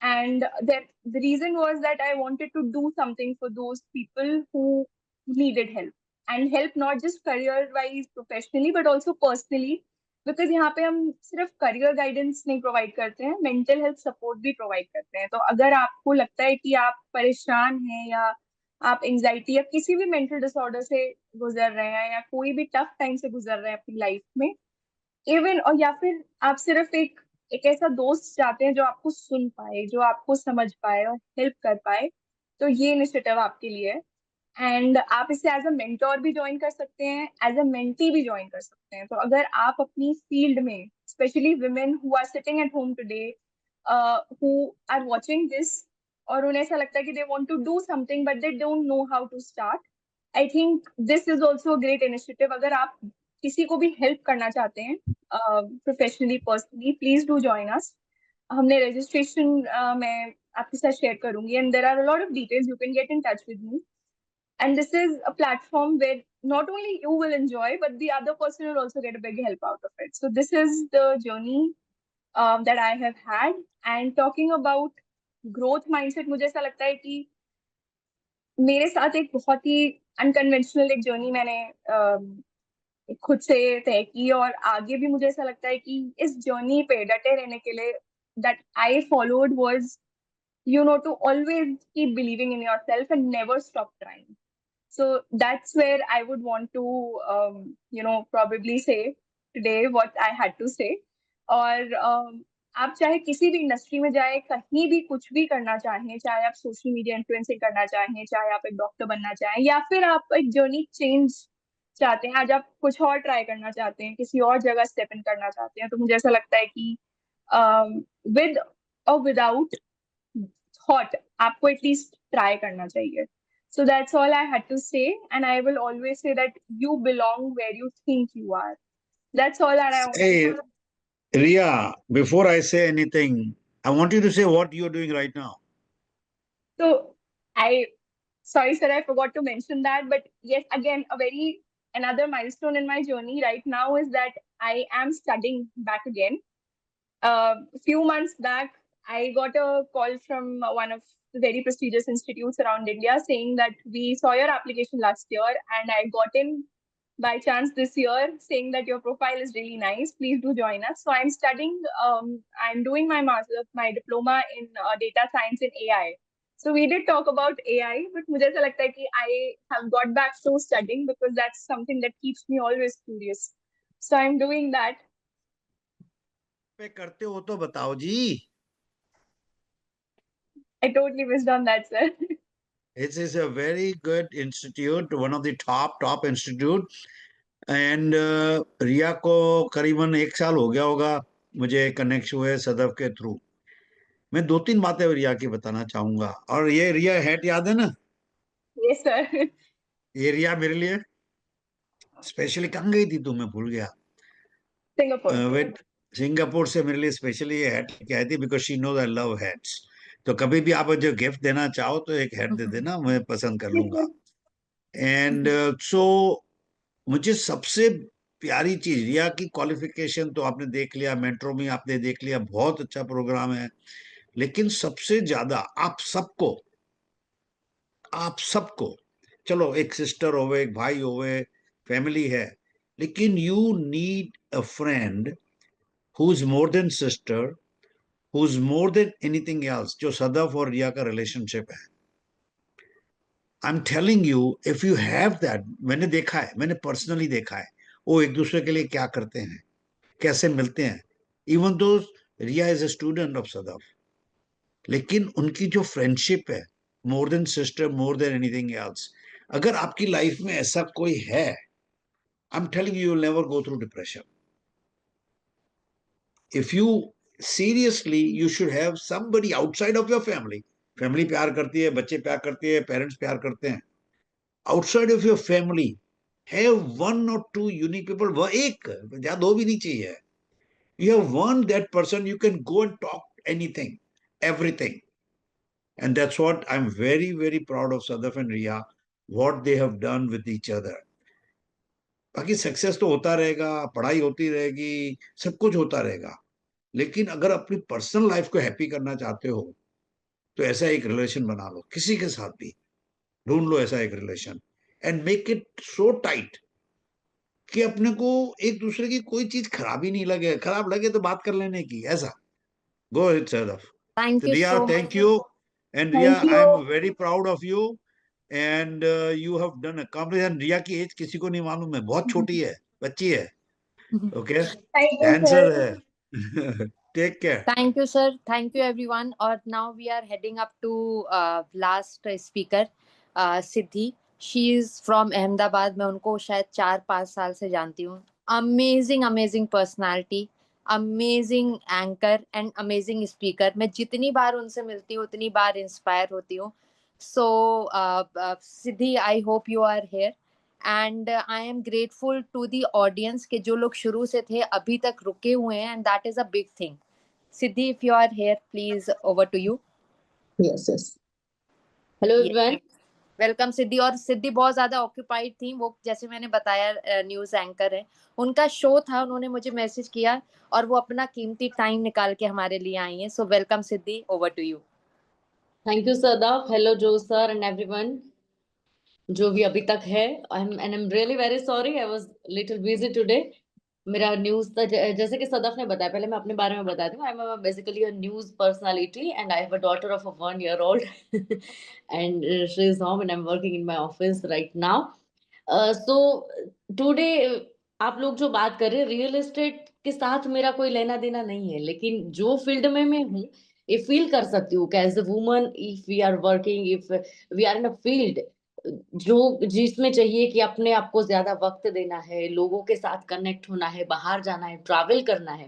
and the reason was that I wanted to do something for those people who needed help, and help not just career wise professionally but also personally, because यहाँ पे हम सिर्फ career guidance नहीं provide करते हैं, mental health support भी provide करते हैं. तो अगर आपको लगता है कि आप परेशान हैं या आप एंजाइटी या किसी भी मेंटल डिसऑर्डर से गुजर रहे हैं या कोई भी टफ टाइम से गुजर रहे हैं अपनी लाइफ में, इवन, और या फिर आप सिर्फ एक ऐसा दोस्त चाहते हैं जो आपको सुन पाए, जो आपको समझ पाए और हेल्प कर पाए, तो ये इनिशिएटिव आपके लिए है. एंड आप इसे एज अ मेंटोर भी ज्वाइन कर सकते हैं, एज अ मेंटी भी ज्वाइन कर सकते हैं. तो अगर आप अपनी फील्ड में, specially women who are sitting at home today, who are watching this, और उन्हें ऐसा लगता है कि they want to do something but they don't know how to start, I think this is also a great initiative. अगर आप किसी को भी हेल्प करना चाहते हैं professionally, personally, please do join us. हमने रजिस्ट्रेशन मैं आपके साथ शेयर करूंगी, and there are a lot of details, you can get in touch with me. And this is a platform where not only you will enjoy, but the other person will also get a big help out of it. So this is the journey that I have had. And talking about growth mindset, मुझे ऐसा लगता है कि मेरे साथ एक बहुत ही unconventional एक जर्नी मैंने खुद से तय की, और आगे भी मुझे ऐसा लगता है कि इस जर्नी पे डटे रहने के लिए that I followed was, you know, to always keep believing in yourself and never stop trying. So that's where I would want to, you know, probably say today what I had to say. और आप चाहे किसी भी industry में जाए, कहीं भी कुछ भी करना चाहें, चाहे आप सोशल मीडिया इन्फ्लुएंसिंग करना चाहें, चाहे आप एक डॉक्टर बनना चाहें, या फिर आप एक जर्नी चेंज चाहते हैं, आज आप कुछ और ट्राई करना चाहते हैं, किसी और जगह स्टेप इन करना चाहते हैं, तो मुझे ऐसा लगता है कि विद और विदाउट थॉट आपको एटलीस्ट ट्राई करना चाहिए. So that's all I had to say, and I will always say that you belong where you think you are. That's all that I want. Hey, Ria, before I say anything, I want you to say what you're doing right now. So sorry sir, I forgot to mention that, but yes, again, another milestone in my journey right now is that I am studying back again. A few months back, I got a call from one of the very prestigious institutes around India saying that we saw your application last year and I got in by chance this year, saying that your profile is really nice. Please do join us. So I'm studying, I'm doing my master, my diploma in data science in AI. So we did talk about AI, but मुझे ऐसा लगता है कि I have got back to studying because that's something that keeps me always curious. So I'm doing that. पे करते हो तो बताओ जी. I totally missed on that, sir. It is a very good institute, one of the top institute. And रिया को करीबन 1 साल हो गया होगा मुझे कनेक्ट हुए सदफ के थ्रू. मैं 2-3 बातें रिया की बताना चाहूंगा. और ये रिया हैट याद है ना? Yes, sir. ये रिया मेरे लिए स्पेशली कहाँ गई थी तू, मैं भूल गया. Singapore. सिंगापुर से मेरे लिए स्पेशली ये हैट लेके आई थी because she knows I love hats. तो कभी भी आप जो गिफ्ट देना चाहो तो एक हैट दे देना, मैं पसंद कर लूंगा. एंड सो मुझे सबसे प्यारी चीज रिया की क्वालिफिकेशन तो आपने देख लिया, मेट्रो में आपने देख लिया, बहुत अच्छा प्रोग्राम है. लेकिन सबसे ज्यादा आप सबको चलो एक सिस्टर होवे, एक भाई होवे, फैमिली है, लेकिन you need a friend who is more than sister, who is more than anything else, जो सदफ और रिया का रिलेशनशिप है. I am telling you, if you have that, मैंने देखा है, मैंने पर्सनली देखा है वो एक दूसरे के लिए क्या करते हैं, कैसे मिलते हैं. Even though Riya is a student of Sadaf, लेकिन उनकी जो फ्रेंडशिप है, more than sister, more than anything else. अगर आपकी लाइफ में ऐसा कोई है, I am telling you, will never go through depression. if you seriously, you should have somebody outside of your family. Family प्यार करती है, बच्चे प्यार करते हैं, पेरेंट्स प्यार करते हैं. Outside of your family, have one or two unique people. वह एक, या दो भी नहीं चाहिए. You have one that person you can go and talk anything, everything. And that's what I'm very, very proud of Sadaf and Riya, what they have done with each other. बाकी success तो होता रहेगा, पढ़ाई होती रहेगी, सब कुछ होता रहेगा, लेकिन अगर अपनी पर्सनल लाइफ को हैप्पी करना चाहते हो तो ऐसा एक रिलेशन बना लो, किसी के साथ भी ढूंढ लो ऐसा एक relation, and make it so tight कि अपने को एक दूसरे की कोई चीज खराब ही नहीं लगे, खराब लगे तो बात कर लेने की, ऐसा. Go ahead, Sadaf. Thank you Riya, so thank much. you. And Riya, Thank you. I'm very proud of you. And you have done accomplishment. And Riya की एज किसी को नहीं मालूम है, बहुत छोटी है, बच्ची है. Okay, Thank you, dancer sir. है. Take care. Thank you, sir. Thank you, everyone. और now we are heading up to last speaker, Siddhi. She is from Ahmedabad. मैं उनको शायद 4-5 साल से जानती हूँ. Amazing, amazing personality, amazing anchor and amazing speaker. मैं जितनी बार उनसे मिलती हूँ उतनी बार inspire होती हूँ. So, Siddhi, I hope you are here. And I am grateful to the audience के जो लोग शुरू से थे अभी तक रुके हुए हैं, and that is a big thing. Siddhi, if you are here, please over to you. Yes, yes. Hello everyone. Welcome Siddhi. और सिद्धि बहुत ज्यादा ऑक्यूपाइड थी, वो जैसे मैंने बताया न्यूज एंकर है, उनका शो था, उन्होंने मुझे मैसेज किया और वो अपना कीमती टाइम निकाल के हमारे लिए आई हैं. So welcome Siddhi, over to you. Thank you, Sadaf. Hello, Joe sir and everyone. जो भी अभी तक है, I'm really very sorry. I was little busy today. मेरा न्यूज था, जैसे कि सदफ ने बताया, पहले मैं अपने बारे में बताती हूँ. I am basically a news personality and I have a daughter of 1 year old and she is home and I'm working in my office right now. So today आप लोग जो बात कर रहे हैं, रियल एस्टेट के साथ मेरा कोई लेना देना नहीं है, लेकिन जो फील्ड में मैं हूँ ये फील कर सकती हूँ as a woman, if we are working, if we are in a field जो जिसमें चाहिए कि अपने आप को ज्यादा वक्त देना है, लोगों के साथ कनेक्ट होना है, बाहर जाना है, ट्रैवल करना है,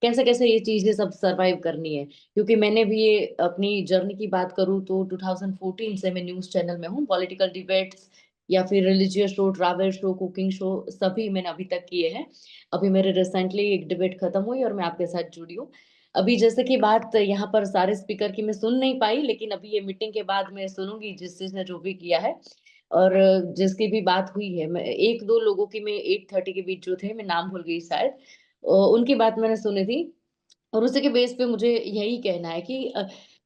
कैसे कैसे ये चीजें सब सरवाइव करनी है. क्योंकि मैंने भी ये अपनी जर्नी की बात करूँ तो 2014 से मैं न्यूज चैनल में हूँ. पॉलिटिकल डिबेट्स या फिर religious show, travel show, cooking show, सभी मैंने अभी तक किए हैं. अभी मेरे रिसेंटली एक डिबेट खत्म हुई और मैं आपके साथ जुड़ी हूँ. अभी जैसे कि बात यहाँ पर सारे स्पीकर की मैं सुन नहीं पाई, लेकिन अभी ये मीटिंग के बाद मैं सुनूंगी जिस जिसने जो भी किया है और जिसकी भी बात हुई है. मैं 1-2 लोगों की, मैं 8:30 के बीच जो थे, मैं नाम भूल गई शायद, उनकी बात मैंने सुनी थी. और उसी के बेस पे मुझे यही कहना है कि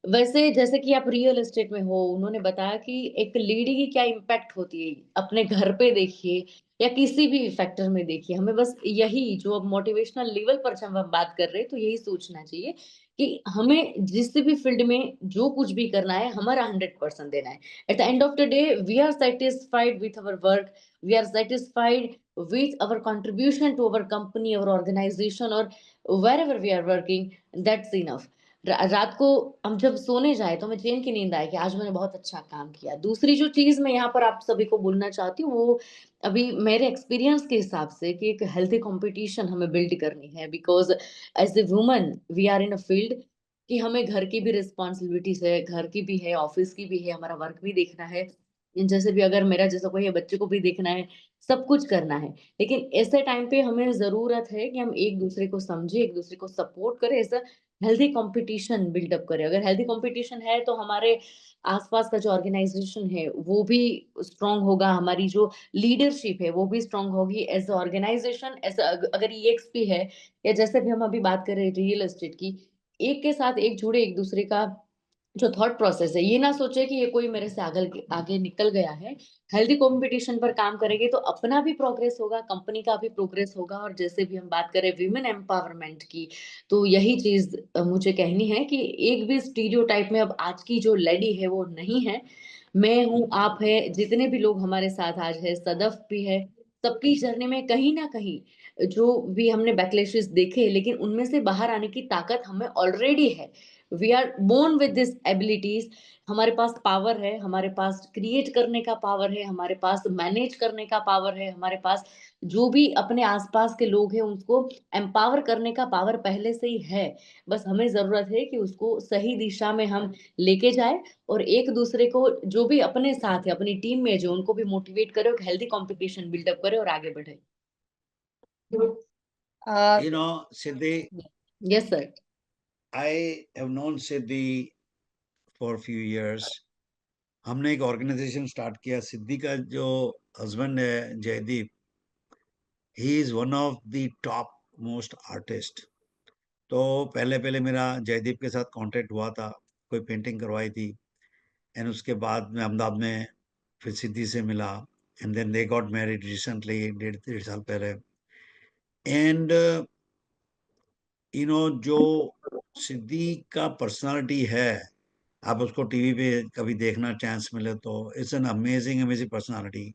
वैसे जैसे कि आप रियल एस्टेट में हो, उन्होंने बताया कि एक लेडी की क्या इम्पैक्ट होती है, अपने घर पे देखिए या किसी भी फैक्टर में देखिए. हमें बस यही जो अब मोटिवेशनल लेवल पर जब हम बात कर रहे हैं तो यही सोचना चाहिए कि हमें जिस भी फील्ड में जो कुछ भी करना है, हमारा 100% देना है. At the end of the day we are satisfied with our work, we are satisfied with our contribution to our company, our organization, or wherever we are working, that's enough. रात को हम जब सोने जाए तो हमें चैन की नींद आए कि आज मैंने बहुत अच्छा काम किया. दूसरी जो चीज मैं यहाँ पर आप सभी को बोलना चाहती हूँ वो अभी मेरे एक्सपीरियंस के हिसाब से कि एक हेल्थी कंपटीशन हमें बिल्ड करनी है. Because as a woman we are in a field कि हमें घर की भी रिस्पॉन्सिबिलिटीज है, घर की भी है, ऑफिस की भी है, हमारा वर्क भी देखना है, जैसे भी अगर मेरा जैसा कोई है बच्चे को भी देखना है, सब कुछ करना है. लेकिन ऐसे टाइम पे हमें जरूरत है कि हम एक दूसरे को समझे, एक दूसरे को सपोर्ट करें, ऐसा हेल्दी कंपटीशन बिल्डअप करें. अगर हेल्दी कंपटीशन है तो हमारे आसपास का जो ऑर्गेनाइजेशन है वो भी स्ट्रांग होगा, हमारी जो लीडरशिप है वो भी स्ट्रांग होगी एज ऑर्गेनाइजेशन. ऐसा अगर ईएक्सपी है या जैसे भी हम अभी बात कर रहे हैं रियल एस्टेट की, एक के साथ एक जुड़े, एक दूसरे का जो थॉट प्रोसेस है, ये ना सोचे कि ये कोई मेरे से आगे आगे निकल गया है. हेल्दी कंपटीशन पर काम करेंगे तो अपना भी प्रोग्रेस होगा, कंपनी का भी प्रोग्रेस होगा. और जैसे भी हम बात करें विमेन एम्पावरमेंट की, तो यही चीज मुझे कहनी है कि एक भी स्टीरियोटाइप में अब आज की जो लेडी है वो नहीं है. मैं हूँ, आप है, जितने भी लोग हमारे साथ आज है, सदफ भी है, सबकी जर्नी में कहीं ना कहीं जो भी हमने बैकलैशेस देखे, लेकिन उनमें से बाहर आने की ताकत हमें ऑलरेडी है. We are born with this abilities, हमारे पास पावर है, हमारे पास क्रिएट करने का पावर है, हमारे पास मैनेज करने का पावर है, हमारे पास जो भी अपने आसपास के लोग हैं उनको एम्पावर करने का पावर पहले से ही है। बस हमें जरूरत है कि उसको सही दिशा में हम लेके जाए और एक दूसरे को जो भी अपने साथ है, अपनी टीम में जो, उनको भी मोटिवेट करे, एक हेल्दी कंपटीशन बिल्डअप करे और आगे बढ़े। You know, Siddhi, yes sir. I have known Siddhi for a few years. हमने एक ऑर्गेनाइजेशन स्टार्ट किया। सिद्धि का जो हस्बैंड है Jaideep, he is one of the top most artist. तो पहले पहले मेरा जयदीप के साथ कांटेक्ट हुआ था, कोई पेंटिंग करवाई थी, एंड उसके बाद मैं अहमदाबाद में फिर सिद्धि से मिला, and then they got married recently, 1.5 साल पहले। एंड यू नो, जो सिद्धि का पर्सनालिटी है, आप उसको टीवी पे कभी देखना चांस मिले तो, it's an amazing amazing personality.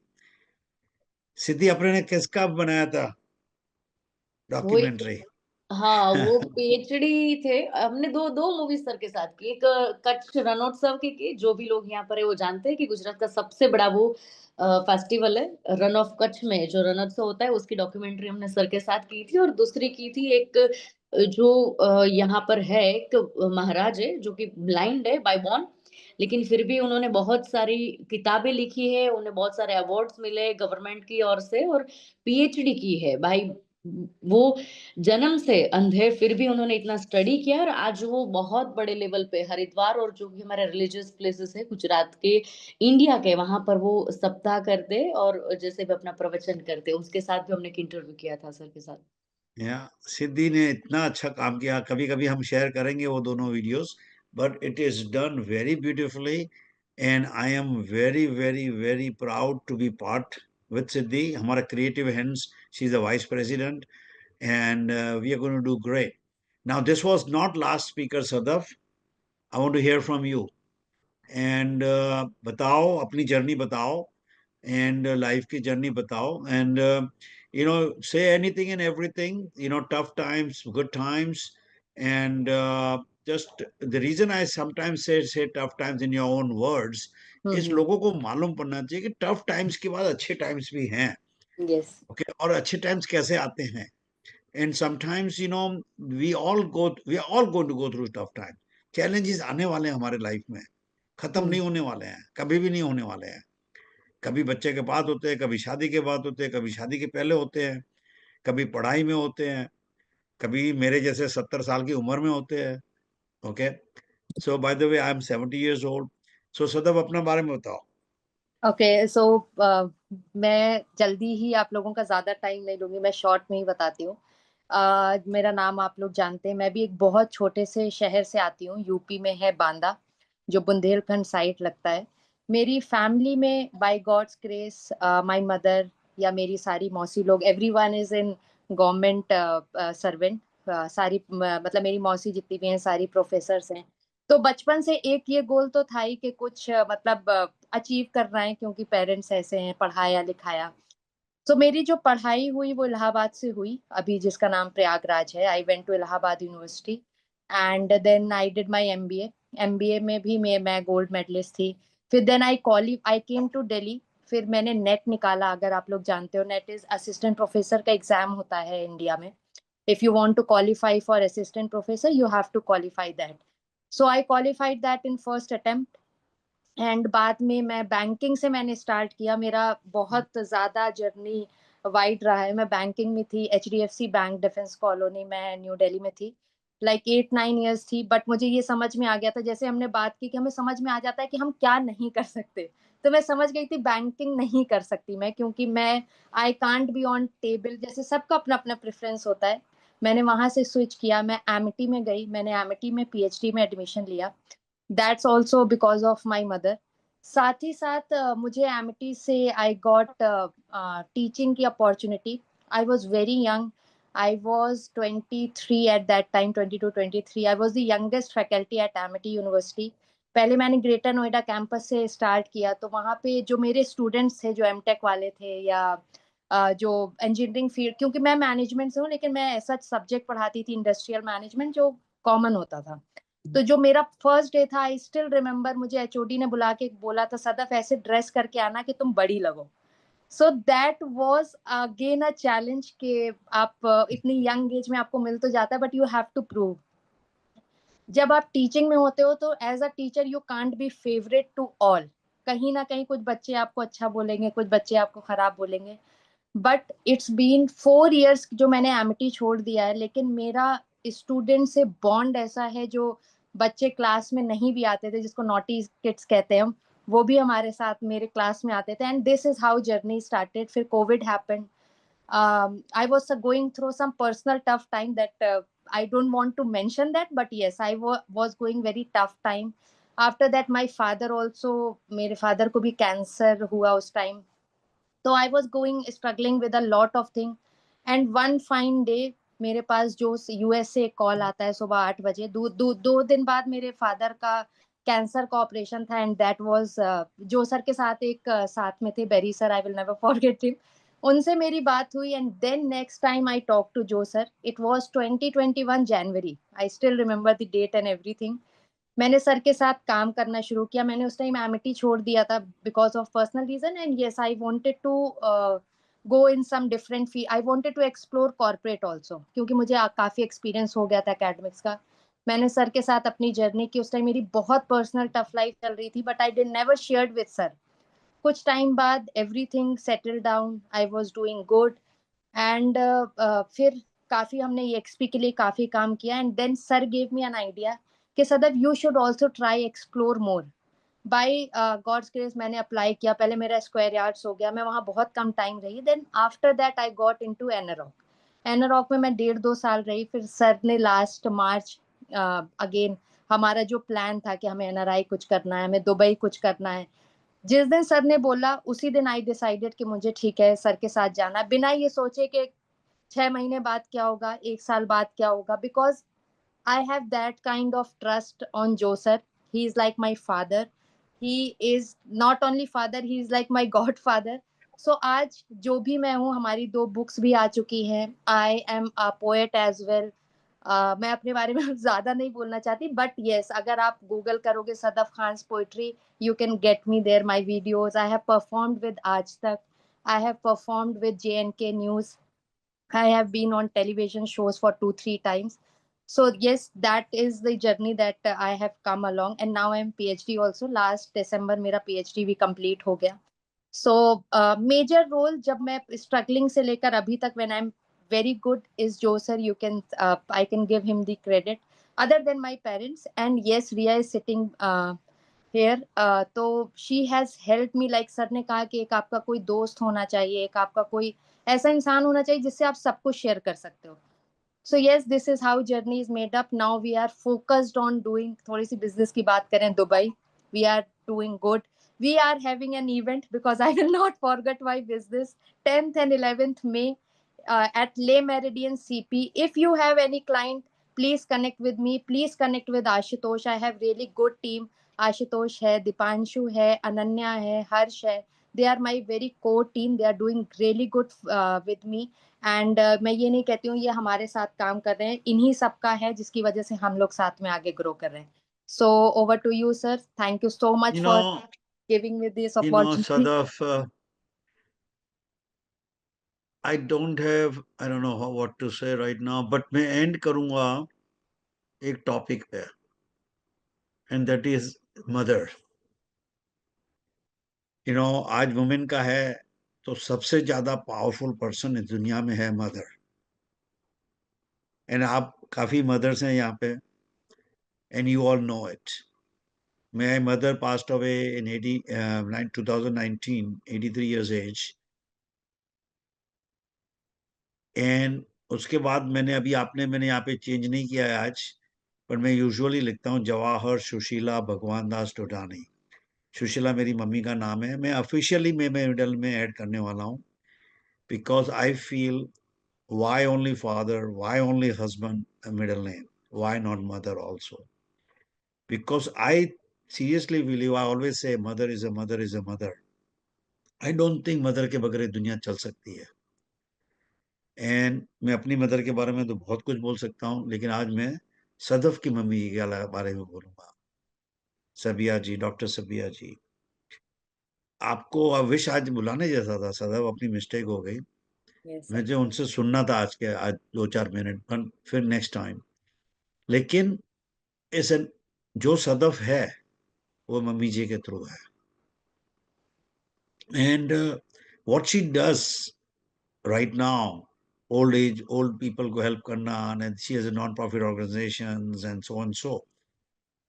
Siddhi अपने ने किसका बनाया था वही, डॉक्यूमेंट्री? हाँ वो पीएचडी थे। हमने दो दो मूवी सर के साथ की, एक कच्छ रणोत्सव की, जो भी लोग यहाँ पर है वो जानते हैं कि गुजरात का सबसे बड़ा वो फेस्टिवल है रन ऑफ कच्छ में, जो रणोत्सव होता है, उसकी डॉक्यूमेंट्री हमने सर के साथ की थी। और दूसरी की थी एक जो यहाँ पर है, एक महाराज है जो कि ब्लाइंड है बाय बॉर्न, लेकिन फिर भी उन्होंने बहुत सारी किताबें लिखी है, उन्हें बहुत सारे अवार्ड्स मिले गवर्नमेंट की ओर से, और पीएचडी की है भाई। वो जन्म से अंधे, फिर भी उन्होंने इतना स्टडी किया और आज वो बहुत बड़े लेवल पे हरिद्वार और जो भी हमारे रिलीजियस प्लेसेस है गुजरात के, इंडिया के, वहां पर वो सप्ताह करते और जैसे भी अपना प्रवचन करते। उसके साथ भी हमने एक इंटरव्यू किया था सर के साथ। या सिद्धि ने इतना अच्छा काम किया। कभी कभी हम शेयर करेंगे वो दोनों videos, but it is done very beautifully, and I am very very very proud to be part with Siddhi. हमारा creative hands, she is the vice president, and we are going to do great. Now, this was not last speaker, Sadaf. I want to hear from you. And बताओ अपनी journey बताओ, and life की journey बताओ, and you know, say anything and everything, you know, tough times, good times, and just the reason I sometimes say tough times in your own words is लोगों को मालूम पड़ना चाहिए कि tough times के बाद अच्छे times भी हैं। यस। Okay, और अच्छे times कैसे आते हैं? And sometimes, you know, we are all going to go through tough time. Challenges आने वाले हैं हमारे लाइफ में, खत्म नहीं होने वाले हैं, कभी भी नहीं होने वाले हैं। कभी बच्चे के बाद होते हैं, कभी शादी के बाद होते हैं, कभी शादी के पहले होते हैं, कभी पढ़ाई में होते हैं, कभी मेरे जैसे 70 साल की उम्र में होते हैं। Okay, so by the way I am 70 years old. सो सदब अपना बारे में बताओ। ओके, सो मैं जल्दी ही, आप लोगों का ज्यादा टाइम नहीं लूंगी, मैं शॉर्ट में ही बताती हूँ। मेरा नाम आप लोग जानते हैं। मैं भी एक बहुत छोटे से शहर से आती हूँ, यूपी में है बांदा, जो बुंदेलखंड साइड लगता है। मेरी फैमिली में by God's grace, my mother या मेरी सारी मौसी लोग, everyone is in government servant. सारी मतलब मेरी मौसी जितनी भी हैं सारी प्रोफेसर्स हैं। तो बचपन से एक ये गोल तो था ही कि कुछ मतलब अचीव करना है, क्योंकि पेरेंट्स ऐसे हैं, पढ़ाया लिखाया। तो मेरी जो पढ़ाई हुई वो इलाहाबाद से हुई, अभी जिसका नाम प्रयागराज है। I went to Allahabad University and then I did my MBA. MBA में भी मैं गोल्ड मेडलिस्ट थी। फिर then I came to Delhi. फिर मैंने नेट निकाला, अगर आप लोग जानते हो, नेट इज असिस्टेंट प्रोफेसर का एग्जाम होता है इंडिया में। If you want to qualify for assistant professor you have to qualify that. So I qualified that in first attempt. And बाद में मैं बैंकिंग से मैंने स्टार्ट किया। मेरा बहुत ज़्यादा जर्नी वाइड रहा है। मैं बैंकिंग में थी, HDFC बैंक डिफेंस कॉलोनी में, न्यू दिल्ली में थी, लाइक 8-9 ईयर्स थी। बट मुझे ये समझ में आ गया था, जैसे हमने बात की कि हमें समझ में आ जाता है कि हम क्या नहीं कर सकते, तो मैं समझ गई थी बैंकिंग नहीं कर सकती मैं, क्योंकि मैं I can't be on table. जैसे सबका अपना अपना प्रेफरेंस होता है। मैंने वहां से स्विच किया, मैं एमिटी में गई, मैंने एमिटी में PhD में एडमिशन लिया। That's also because of my mother. साथ ही साथ मुझे एमिटी से आई गॉट टीचिंग की opportunity. I was very young, I was 23 at that time, 22-23। I was the youngest faculty at Amity university. पहले मैंने ग्रेटर नोएडा कैंपस से start किया, तो वहाँ पे जो मेरे स्टूडेंट्स थे, जो एमटेक वाले थे या जो इंजीनियरिंग फील्ड, क्योंकि मैं मैनेजमेंट से हूँ, लेकिन मैं ऐसा सब्जेक्ट पढ़ाती थी इंडस्ट्रियल मैनेजमेंट, जो कॉमन होता था। तो जो मेरा फर्स्ट डे था, आई स्टिल रिमेम्बर, मुझे एचओडी ने बुला के बोला था, सदफ ऐसे ड्रेस करके आना कि तुम बड़ी लगो. So that was again a challenge कि आप इतनी यंग एज में आपको मिल तो जाता है, but you have to prove. जब आप टीचिंग में होते हो तो as a teacher you can't be favourite to all. कहीं ना कहीं कुछ बच्चे आपको अच्छा बोलेंगे, कुछ बच्चे आपको खराब बोलेंगे. बट इट्स बीन 4 years जो मैंने एमिटी छोड़ दिया है, लेकिन मेरा स्टूडेंट से बॉन्ड ऐसा है, जो बच्चे क्लास में नहीं भी आते थे, जिसको नॉटी किड्स कहते हैं हम, वो भी हमारे साथ मेरे क्लास में आते थे. And this is how journey started. फिर Covid happened. I was going through some personal tough time that I don't want to mention that, but yes, I was going very tough time. After that, my father also, मेरे father को भी cancer हुआ उस time. So I was going struggling with a lot of things. And one fine day, मेरे पास जो US से call आता है सुबह 8 बजे, दो दिन बाद मेरे फादर का कैंसर का ऑपरेशन था. And that was Joe sir के साथ एक साथ में थे, Berry sir, I will never forget him. उनसे मेरी बात हुई. And then next time I talk to Joe sir, it was 2021 January. I still remember the date and everything. मैंने सर के साथ काम करना शुरू किया. मैंने उस टाइम एमिटी छोड़ दिया था because of personal reason. And yes, I wanted to go in some different field. I wanted to explore corporate also, क्योंकि मुझे काफी एक्सपीरियंस हो गया था एकेडमिक्स का. मैंने सर के साथ अपनी जर्नी की. उस टाइम मेरी बहुत पर्सनल टफ लाइफ चल रही थी, but I did never shared with sir. कुछ टाइम बाद everything settle down. I was doing good. And फिर काफी हमने EXP के लिए काफी काम किया. And then sir gave me an idea कि Sadaf you should also try explore more. By God's grace मैंने अप्लाई किया. पहले मेरा स्क्वायर यार्ड्स हो गया, मैं वहाँ बहुत कम टाइम रही. Then after that I got into Anarock. Anarock में मैं 1.5-2 साल रही. फिर सर ने लास्ट मार्च अगेन, हमारा जो प्लान था कि हमें NRI कुछ करना है, हमें दुबई कुछ करना है, जिस दिन सर ने बोला उसी दिन आई डिसाइडेड कि मुझे ठीक है सर के साथ जाना, बिना ये सोचे कि 6 महीने बाद क्या होगा, 1 साल बाद क्या होगा. Because I have that kind of trust on Joe sir. He is like my father. He is not only father, he is like my godfather. So आज जो भी मैं हूँ, हमारी 2 बुक्स भी आ चुकी हैं. I am a poet as well. मैं अपने बारे में ज्यादा नहीं बोलना चाहती, बट यस, अगर आप गूगल करोगे Sadaf Khan poetry, you can get me there. My videos, I have performed with Aaj Tak, I have performed with JNK news, I have been on television shows for 2-3 times. So yes, that is the journey that I have come along. And now I'm PhD also. Last December मेरा PhD भी complete हो गया. So major role जब मैं struggling से लेकर अभी तक, when I'm very good, is Joe sir. You can I can give him the credit other than my parents. And yes, Ria is sitting here. तो she has helped me. Like sir ने कहा कि एक आपका कोई दोस्त होना चाहिए, एक आपका कोई ऐसा इंसान होना चाहिए जिससे आप सब कुछ शेयर कर सकते हो. So yes, this is how journey is made up. Now we are focused on doing, थोड़ी सी business की बात करें, Dubai. We are doing good. We are having an event, because I will not forget my business, 10th and 11th May at Le Meridian CP. If you have any client, please connect with me. Please connect with Ashutosh. I have really good team. Ashutosh है, दीपांशु है, अनन्या है, हर्ष है. They are my very core team. They are doing really good with me. And मैं ये नहीं कहती हूँ ये हमारे साथ काम कर रहे हैं, इन्हीं सबका है जिसकी वजह से हम लोग साथ में आगे ग्रो कर रहे हैं. So over to you sir. Thank you so much You for know, giving me this opportunity. Sadaf, I don't have, I don't know what to say right now, but मैं end करूँगा एक topic पे, and that is mother. You know, आज women का है, तो सबसे ज़्यादा powerful person इस दुनिया में है mother. And आप काफ़ी mothers हैं यहाँ पे, and you all know it. My mother passed away in 2019, 83 years age. And उसके बाद मैंने यहाँ पे चेंज नहीं किया है आज, पर मैं यूजुअली लिखता हूँ जवाहर सुशीला भगवान दास डोडानी. सुशीला मेरी मम्मी का नाम है. मैं ऑफिशियली मैं मिडल में ऐड करने वाला हूँ, because I feel why only father, why only husband a middle name, why not mother also? Because I seriously believe, I always say mother is a mother is a mother. I don't think mother के बगैर दुनिया चल सकती है. And मैं अपनी mother के बारे में तो बहुत कुछ बोल सकता हूँ, लेकिन आज मैं सदफ की मम्मी जी के बारे में बोलूंगा। सबिया जी, डॉक्टर सबिया जी, आपको विश आज बुलाने जैसा था सदफ, अपनी मिस्टेक हो गई। Yes, sir. मुझे उनसे सुनना था आज 2-4 मिनट, पर फिर नेक्स्ट टाइम। लेकिन इस जो सदफ है वो मम्मी जी के थ्रू है। And what she does right now, old people को हेल्प करना, and she has non profit organisations and so and so.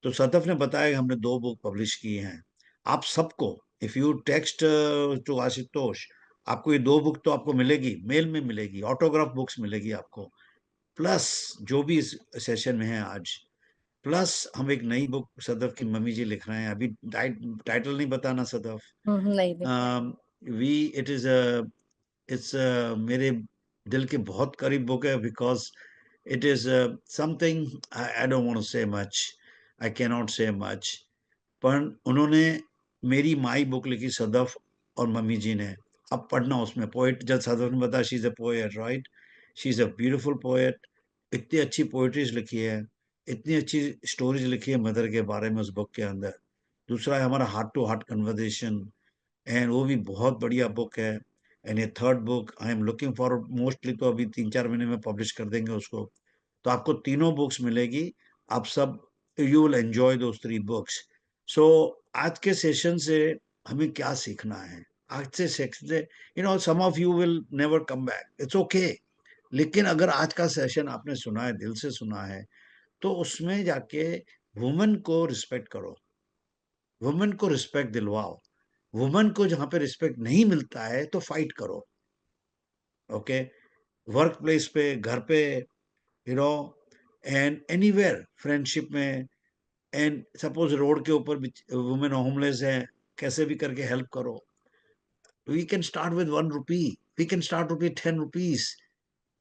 तो सदफ ने बताया कि हमने 2 बुक पब्लिश की हैं। आप सबको, if you text to Ashutosh, आपको ये 2 बुक तो आपको मिलेगी, मेल में मिलेगी, ऑटोग्राफ बुक्स मिलेगी आपको, प्लस जो भी इस सेशन में है आज, प्लस हम एक नई बुक सदफ की मम्मी जी लिख रहे हैं। अभी टाइटल नहीं बताना सदफ। नहीं नहीं। वी इट इज इट्स मेरे दिल के बहुत करीब बुक है, because it is something I don't want to say much, I can not say much. पर उन्होंने मेरी माई बुक लिखी सदफ और मम्मी जी ने। अब पढ़ना उसमें पोएट, जब सदफ ने बताया she is a poet, right, she is a beautiful poet. इतनी अच्छी पोएट्रीज लिखी है, इतनी अच्छी स्टोरीज लिखी है मदर के बारे में उस बुक के अंदर। दूसरा है हमारा heart to heart conversation, and वो भी बहुत बढ़िया बुक है। एंड ये third book I am looking for, mostly तो अभी 3-4 महीने में पब्लिश कर देंगे उसको। तो आपको तीनों बुक्स मिलेगी, आप सब, you will enjoy those 3 books. So आज के सेशन से हमें क्या सीखना है? आज से सेशन से, some of you will never come back, it's okay. लेकिन अगर आज का सेशन आपने सुना है, दिल से सुना है, तो उसमें जाके वुमेन को रिस्पेक्ट करो, वुमेन को रिस्पेक्ट दिलवाओ। वुमेन को जहां पे रिस्पेक्ट नहीं मिलता है तो फाइट करो, ओके? वर्क प्लेस पे, घर पे, you know and anywhere, friendship में, एंड सपोज रोड के ऊपर वुमेन होमलेस है, कैसे भी करके हेल्प करो। We can start with 1 rupee, we can start with 10 rupees.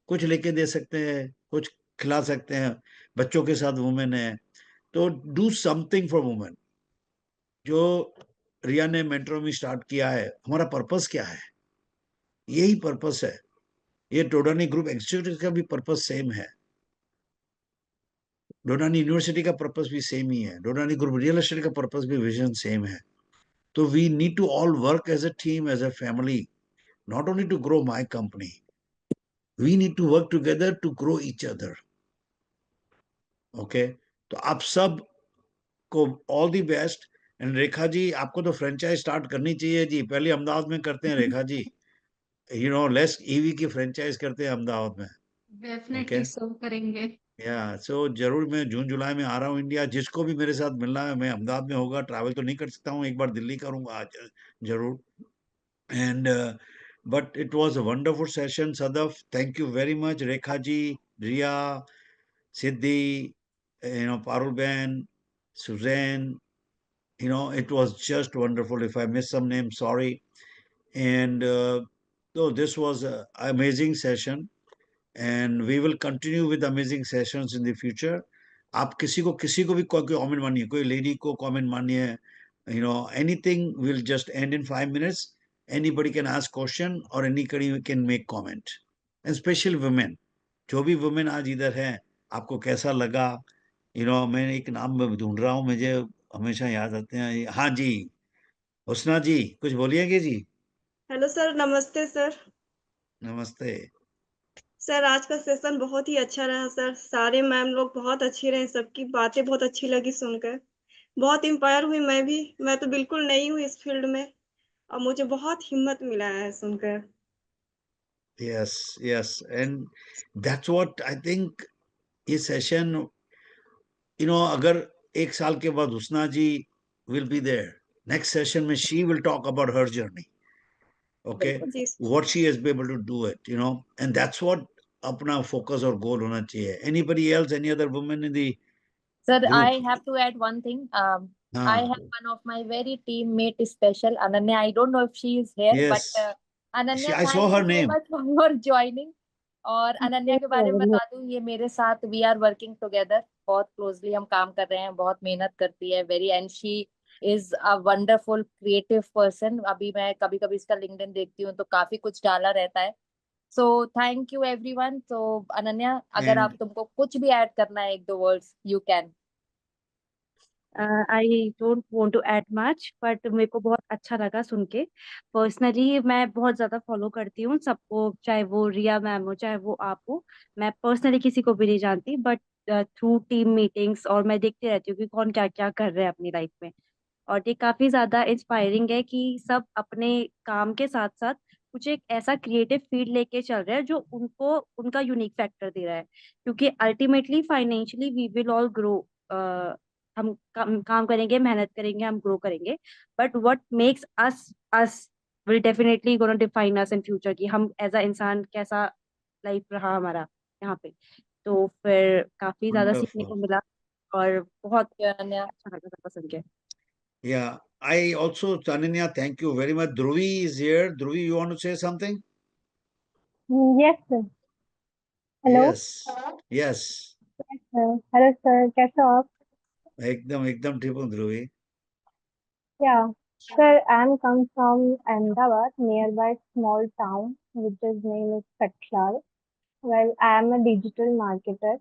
कुछ लेके दे सकते हैं, कुछ खिला सकते हैं। बच्चों के साथ वुमेन है, तो डू समथिंग फॉर वुमेन। जो रिया ने मेंटोर में स्टार्ट किया है, हमारा पर्पस क्या है? यही पर्पस है। ये डोडानी ग्रुप इंस्टीट्यूट का भी पर्पस सेम है, डोडानी यूनिवर्सिटी का पर्पस भी सेम ही है, डोडानी ग्रुप रियल एस्टेट का पर्पस भी, विजन सेम है। तो we need to all work as a team, as a family, not only to grow my company, we need to work together to grow each other, okay? तो आप सब को all the best. And Rekha ji, आपको तो franchise start करनी चाहिए जी, पहले अहमदाबाद में करते हैं रेखा जी, लेस ईवी की फ्रेंचाइज करते हैं अहमदाबाद में, ओके? डेफिनेटली सर्व करेंगे। या सो जरूर, मैं जून जुलाई में आ रहा हूँ इंडिया। जिसको भी मेरे साथ मिलना है, मैं अहमदाबाद में होगा, ट्रैवल तो नहीं कर सकता हूँ, एक बार दिल्ली करूंगा आज जरूर। And but it was a wonderful session, Sadaf. Thank you very much, Rekha ji, Riya, Siddhi, Parul Ben, Suzanne. It was just wonderful. If I missed some name, sorry. And so this was an amazing session, and we will continue with amazing sessions in the future. आप किसी को भी कोई comment मानिए, कोई lady को comment मानिए, anything will just end in 5 minutes. Anybody can ask question or anybody can make comment, and especially women. जो भी वुमेन आज इधर है, आपको कैसा लगा? मैं एक नाम में ढूंढ रहा हूँ, मुझे हमेशा याद आते हैं। हाँ जी, हुस्ना जी, कुछ बोलिएगे जी। हेलो सर, नमस्ते सर। नमस्ते। सर आज का सेशन बहुत ही अच्छा रहा सर, सारे मैम लोग बहुत अच्छे रहे, सबकी बातें बहुत अच्छी लगी सुनकर, बहुत इंस्पायर हुई मैं तो बिल्कुल नई हूँ इस फील्ड में और मुझे बहुत हिम्मत मिला है सुनकर। Yes, and that's what I think. ये सेशन, अगर 1 साल के बाद हुस्ना जी will be there, next session में she will talk about her journey, okay? Ji What she has been able to do it, and that's what अपना focus और goal होना चाहिए। Anybody else, any other woman in the Sir, group? I have to add one thing. I have one of my very teammate special, Ananya. I don't know if she is here, Yes, but Ananya, I saw thank her you so name. much for joining. और अनन्या के बारे में बता दूं, ये मेरे साथ we are working together, बहुत क्लोजली हम काम कर रहे हैं, बहुत मेहनत करती है very, and she is a wonderful creative person. अभी मैं कभी कभी इसका लिंक्डइन देखती हूँ तो काफी कुछ डाला रहता है, So thank you everyone. So Ananya, अगर And आप तुमको कुछ भी ऐड करना है एक दो words, you can. I don't want to add much, but मेरे को बहुत अच्छा लगा सुन के। पर्सनली मैं बहुत ज्यादा फॉलो करती हूँ सबको, चाहे वो रिया मैम हो चाहे वो आप हो। मैं पर्सनली किसी को भी नहीं जानती, बट थ्रू टीम मीटिंग्स और मैं देखती रहती हूँ कि कौन क्या क्या कर रहे हैं अपनी लाइफ में। और ये काफी ज्यादा इंस्पायरिंग है कि सब अपने काम के साथ साथ कुछ एक ऐसा क्रिएटिव फील्ड लेके चल रहे हैं जो उनको उनका यूनिक फैक्टर दे रहा है। क्योंकि ultimately financially we will all grow. हम काम करेंगे, मेहनत करेंगे, हम ग्रो करेंगे, but what makes us us will definitely gonna define us in future कि हम एज अ इंसान कैसा लाइफ रहा हमारा यहाँ पे। तो फिर काफी ज्यादा सीखने को wonderful. मिला और बहुत Yeah, Ananya. अच्छा लगा सबको सुन के। Yeah, I also, Chananya, thank you very much. Dhruvi is here. Dhruvi, you want to say something? Yes, sir. Hello. Yes. Yes. Yes, sir. Hello, sir. कैसे हो आप? एकदम ठीक हूँ ध्रुवी. Yeah. Sir, I'm come from Ahmedabad, nearby small town, which is name is Katral. Well, I am a digital marketer.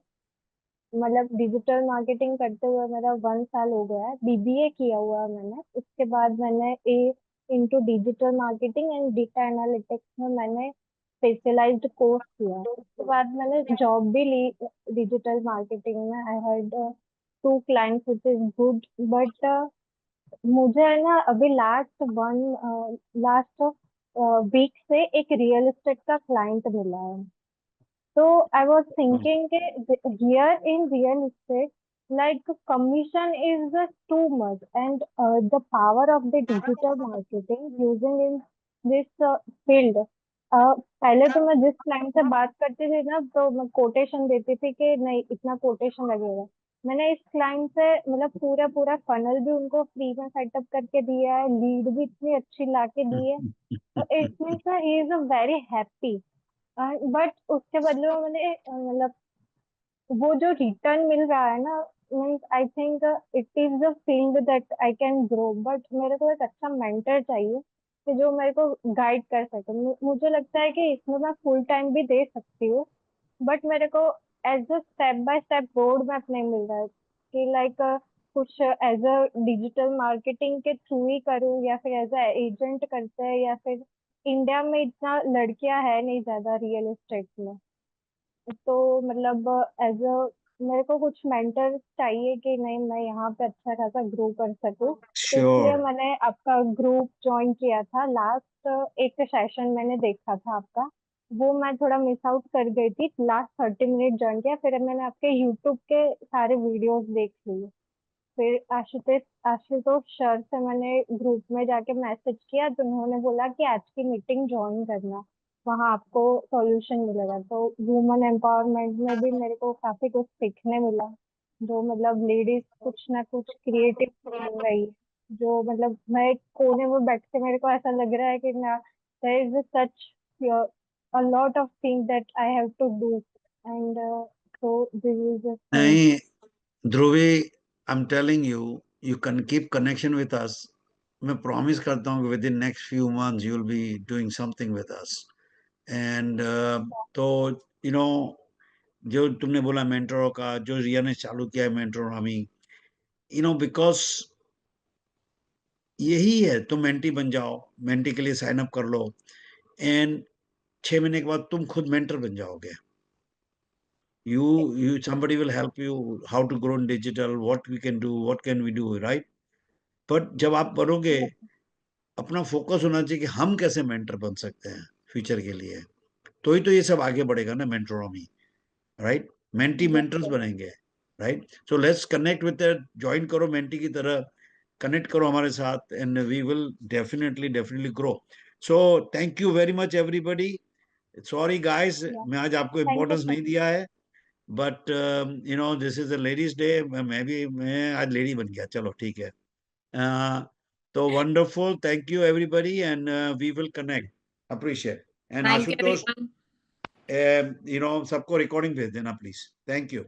मतलब digital marketing करते हुए मेरा 1 साल हो गया है। बीबीए किया हुआ है मैंने। उसके बाद मैंने into digital marketing and data analytics में मैंने स्पेशलाइज्ड कोर्स किया। उसके बाद मैंने जॉब भी ली डिजिटल मार्केटिंग में। I had 2 clients which is good, but मुझे है ना अभी लास्ट वीक से एक रियल एस्टेट का क्लाइंट मिला है। So I was thinking here in real estate, like commission is just too much, and the power of the digital marketing using in this field. पहले तो मैं जिस क्लाइंट से बात करती थी ना, तो मैं कोटेशन देती थी कि नहीं इतना कोटेशन लगेगा। मैंने इस क्लाइंट से मतलब पूरा पूरा फनल भी उनको फ्री में सेटअप करके दिया है, लीड भी इतनी अच्छी ला के दी है। It means he is a very happy. But उसके बदले में मैंने मतलब वो जो रिटर्न मिल रहा है ना, means I think it is the field that I can grow. But मेरे को एक अच्छा मेंटर चाहिए कि जो मेरे को गाइड कर सके। मुझे लगता है कि इसमें मैं फुल टाइम भी दे सकती हूँ, बट मेरे को as a step by step road map नहीं मिल रहा है कि लाइक कुछ एज अ डिजिटल मार्केटिंग के थ्रू ही करूँ या फिर एज अ एजेंट करते हैं, या फिर इंडिया में इतना लड़कियां है नहीं ज्यादा रियल एस्टेट में। तो मतलब एज अ मेरे को कुछ मेंटर चाहिए कि नहीं मैं यहाँ पे अच्छा खासा ग्रो कर सकूँ। तो इसलिए Sure. मैंने आपका ग्रुप ज्वाइन किया था। लास्ट एक सेशन मैंने देखा था आपका, वो मैं थोड़ा मिस आउट कर गई थी। लास्ट 30 मिनट ज्वाइन किया, फिर मैंने आपके यूट्यूब के सारे वीडियोस देख लिए। फिर आशुतोष सर से मैंने ग्रुप में जाके मैसेज किया, तो उन्होंने बोला कि आज की मीटिंग ज्वाइन करना, वहाँ आपको सॉल्यूशन मिलेगा। तो वुमेन एम्पावरमेंट में भी मेरे को काफी कुछ सीखने मिला, जो मतलब लेडीज कुछ ना कुछ क्रिएटिव कर रही है, जो मतलब मैं एक कोने में बैठ के मेरे को ऐसा लग रहा है कि ना there is such a lot of things that I have to do, and so this is the thing. नहीं ध्रुवी, I'm telling you, you can keep connection with us. मैं promise करता हूँ कि within next few months you will be doing something with us. And तो you know जो तुमने बोला मेंटरों का, जो रिया ने चालू किया है मेंटर हमी, बिकॉज यही है, तुम मेंटी बन जाओ, मेंटी के लिए साइन अप कर लो, एंड 6 महीने के बाद तुम खुद मेंटर बन जाओगे। you somebody will help you how to grow in digital, what we can do, what can we do, right? but जब आप बनोगे, अपना फोकस होना चाहिए कि हम कैसे मेंटर बन सकते हैं फ्यूचर के लिए, तो ही तो ये सब आगे बढ़ेगा ना मेंटरोमी, राइट? मेंटी मेंटर्स बनेंगे, right? So let's connect with that, join करो मेंटी की तरह, कनेक्ट करो हमारे साथ, and we will definitely grow. So thank you very much everybody. Sorry guys, मैं आज आपको इम्पोर्टेंस नहीं दिया है, but this is a ladies day. मैं आज लेडी बन गया, चलो ठीक है। तो wonderful, thank you everybody, and we will connect, appreciate. And Thank you Ashutosh, everyone. सबको रिकॉर्डिंग भेज देना प्लीज। Thank you.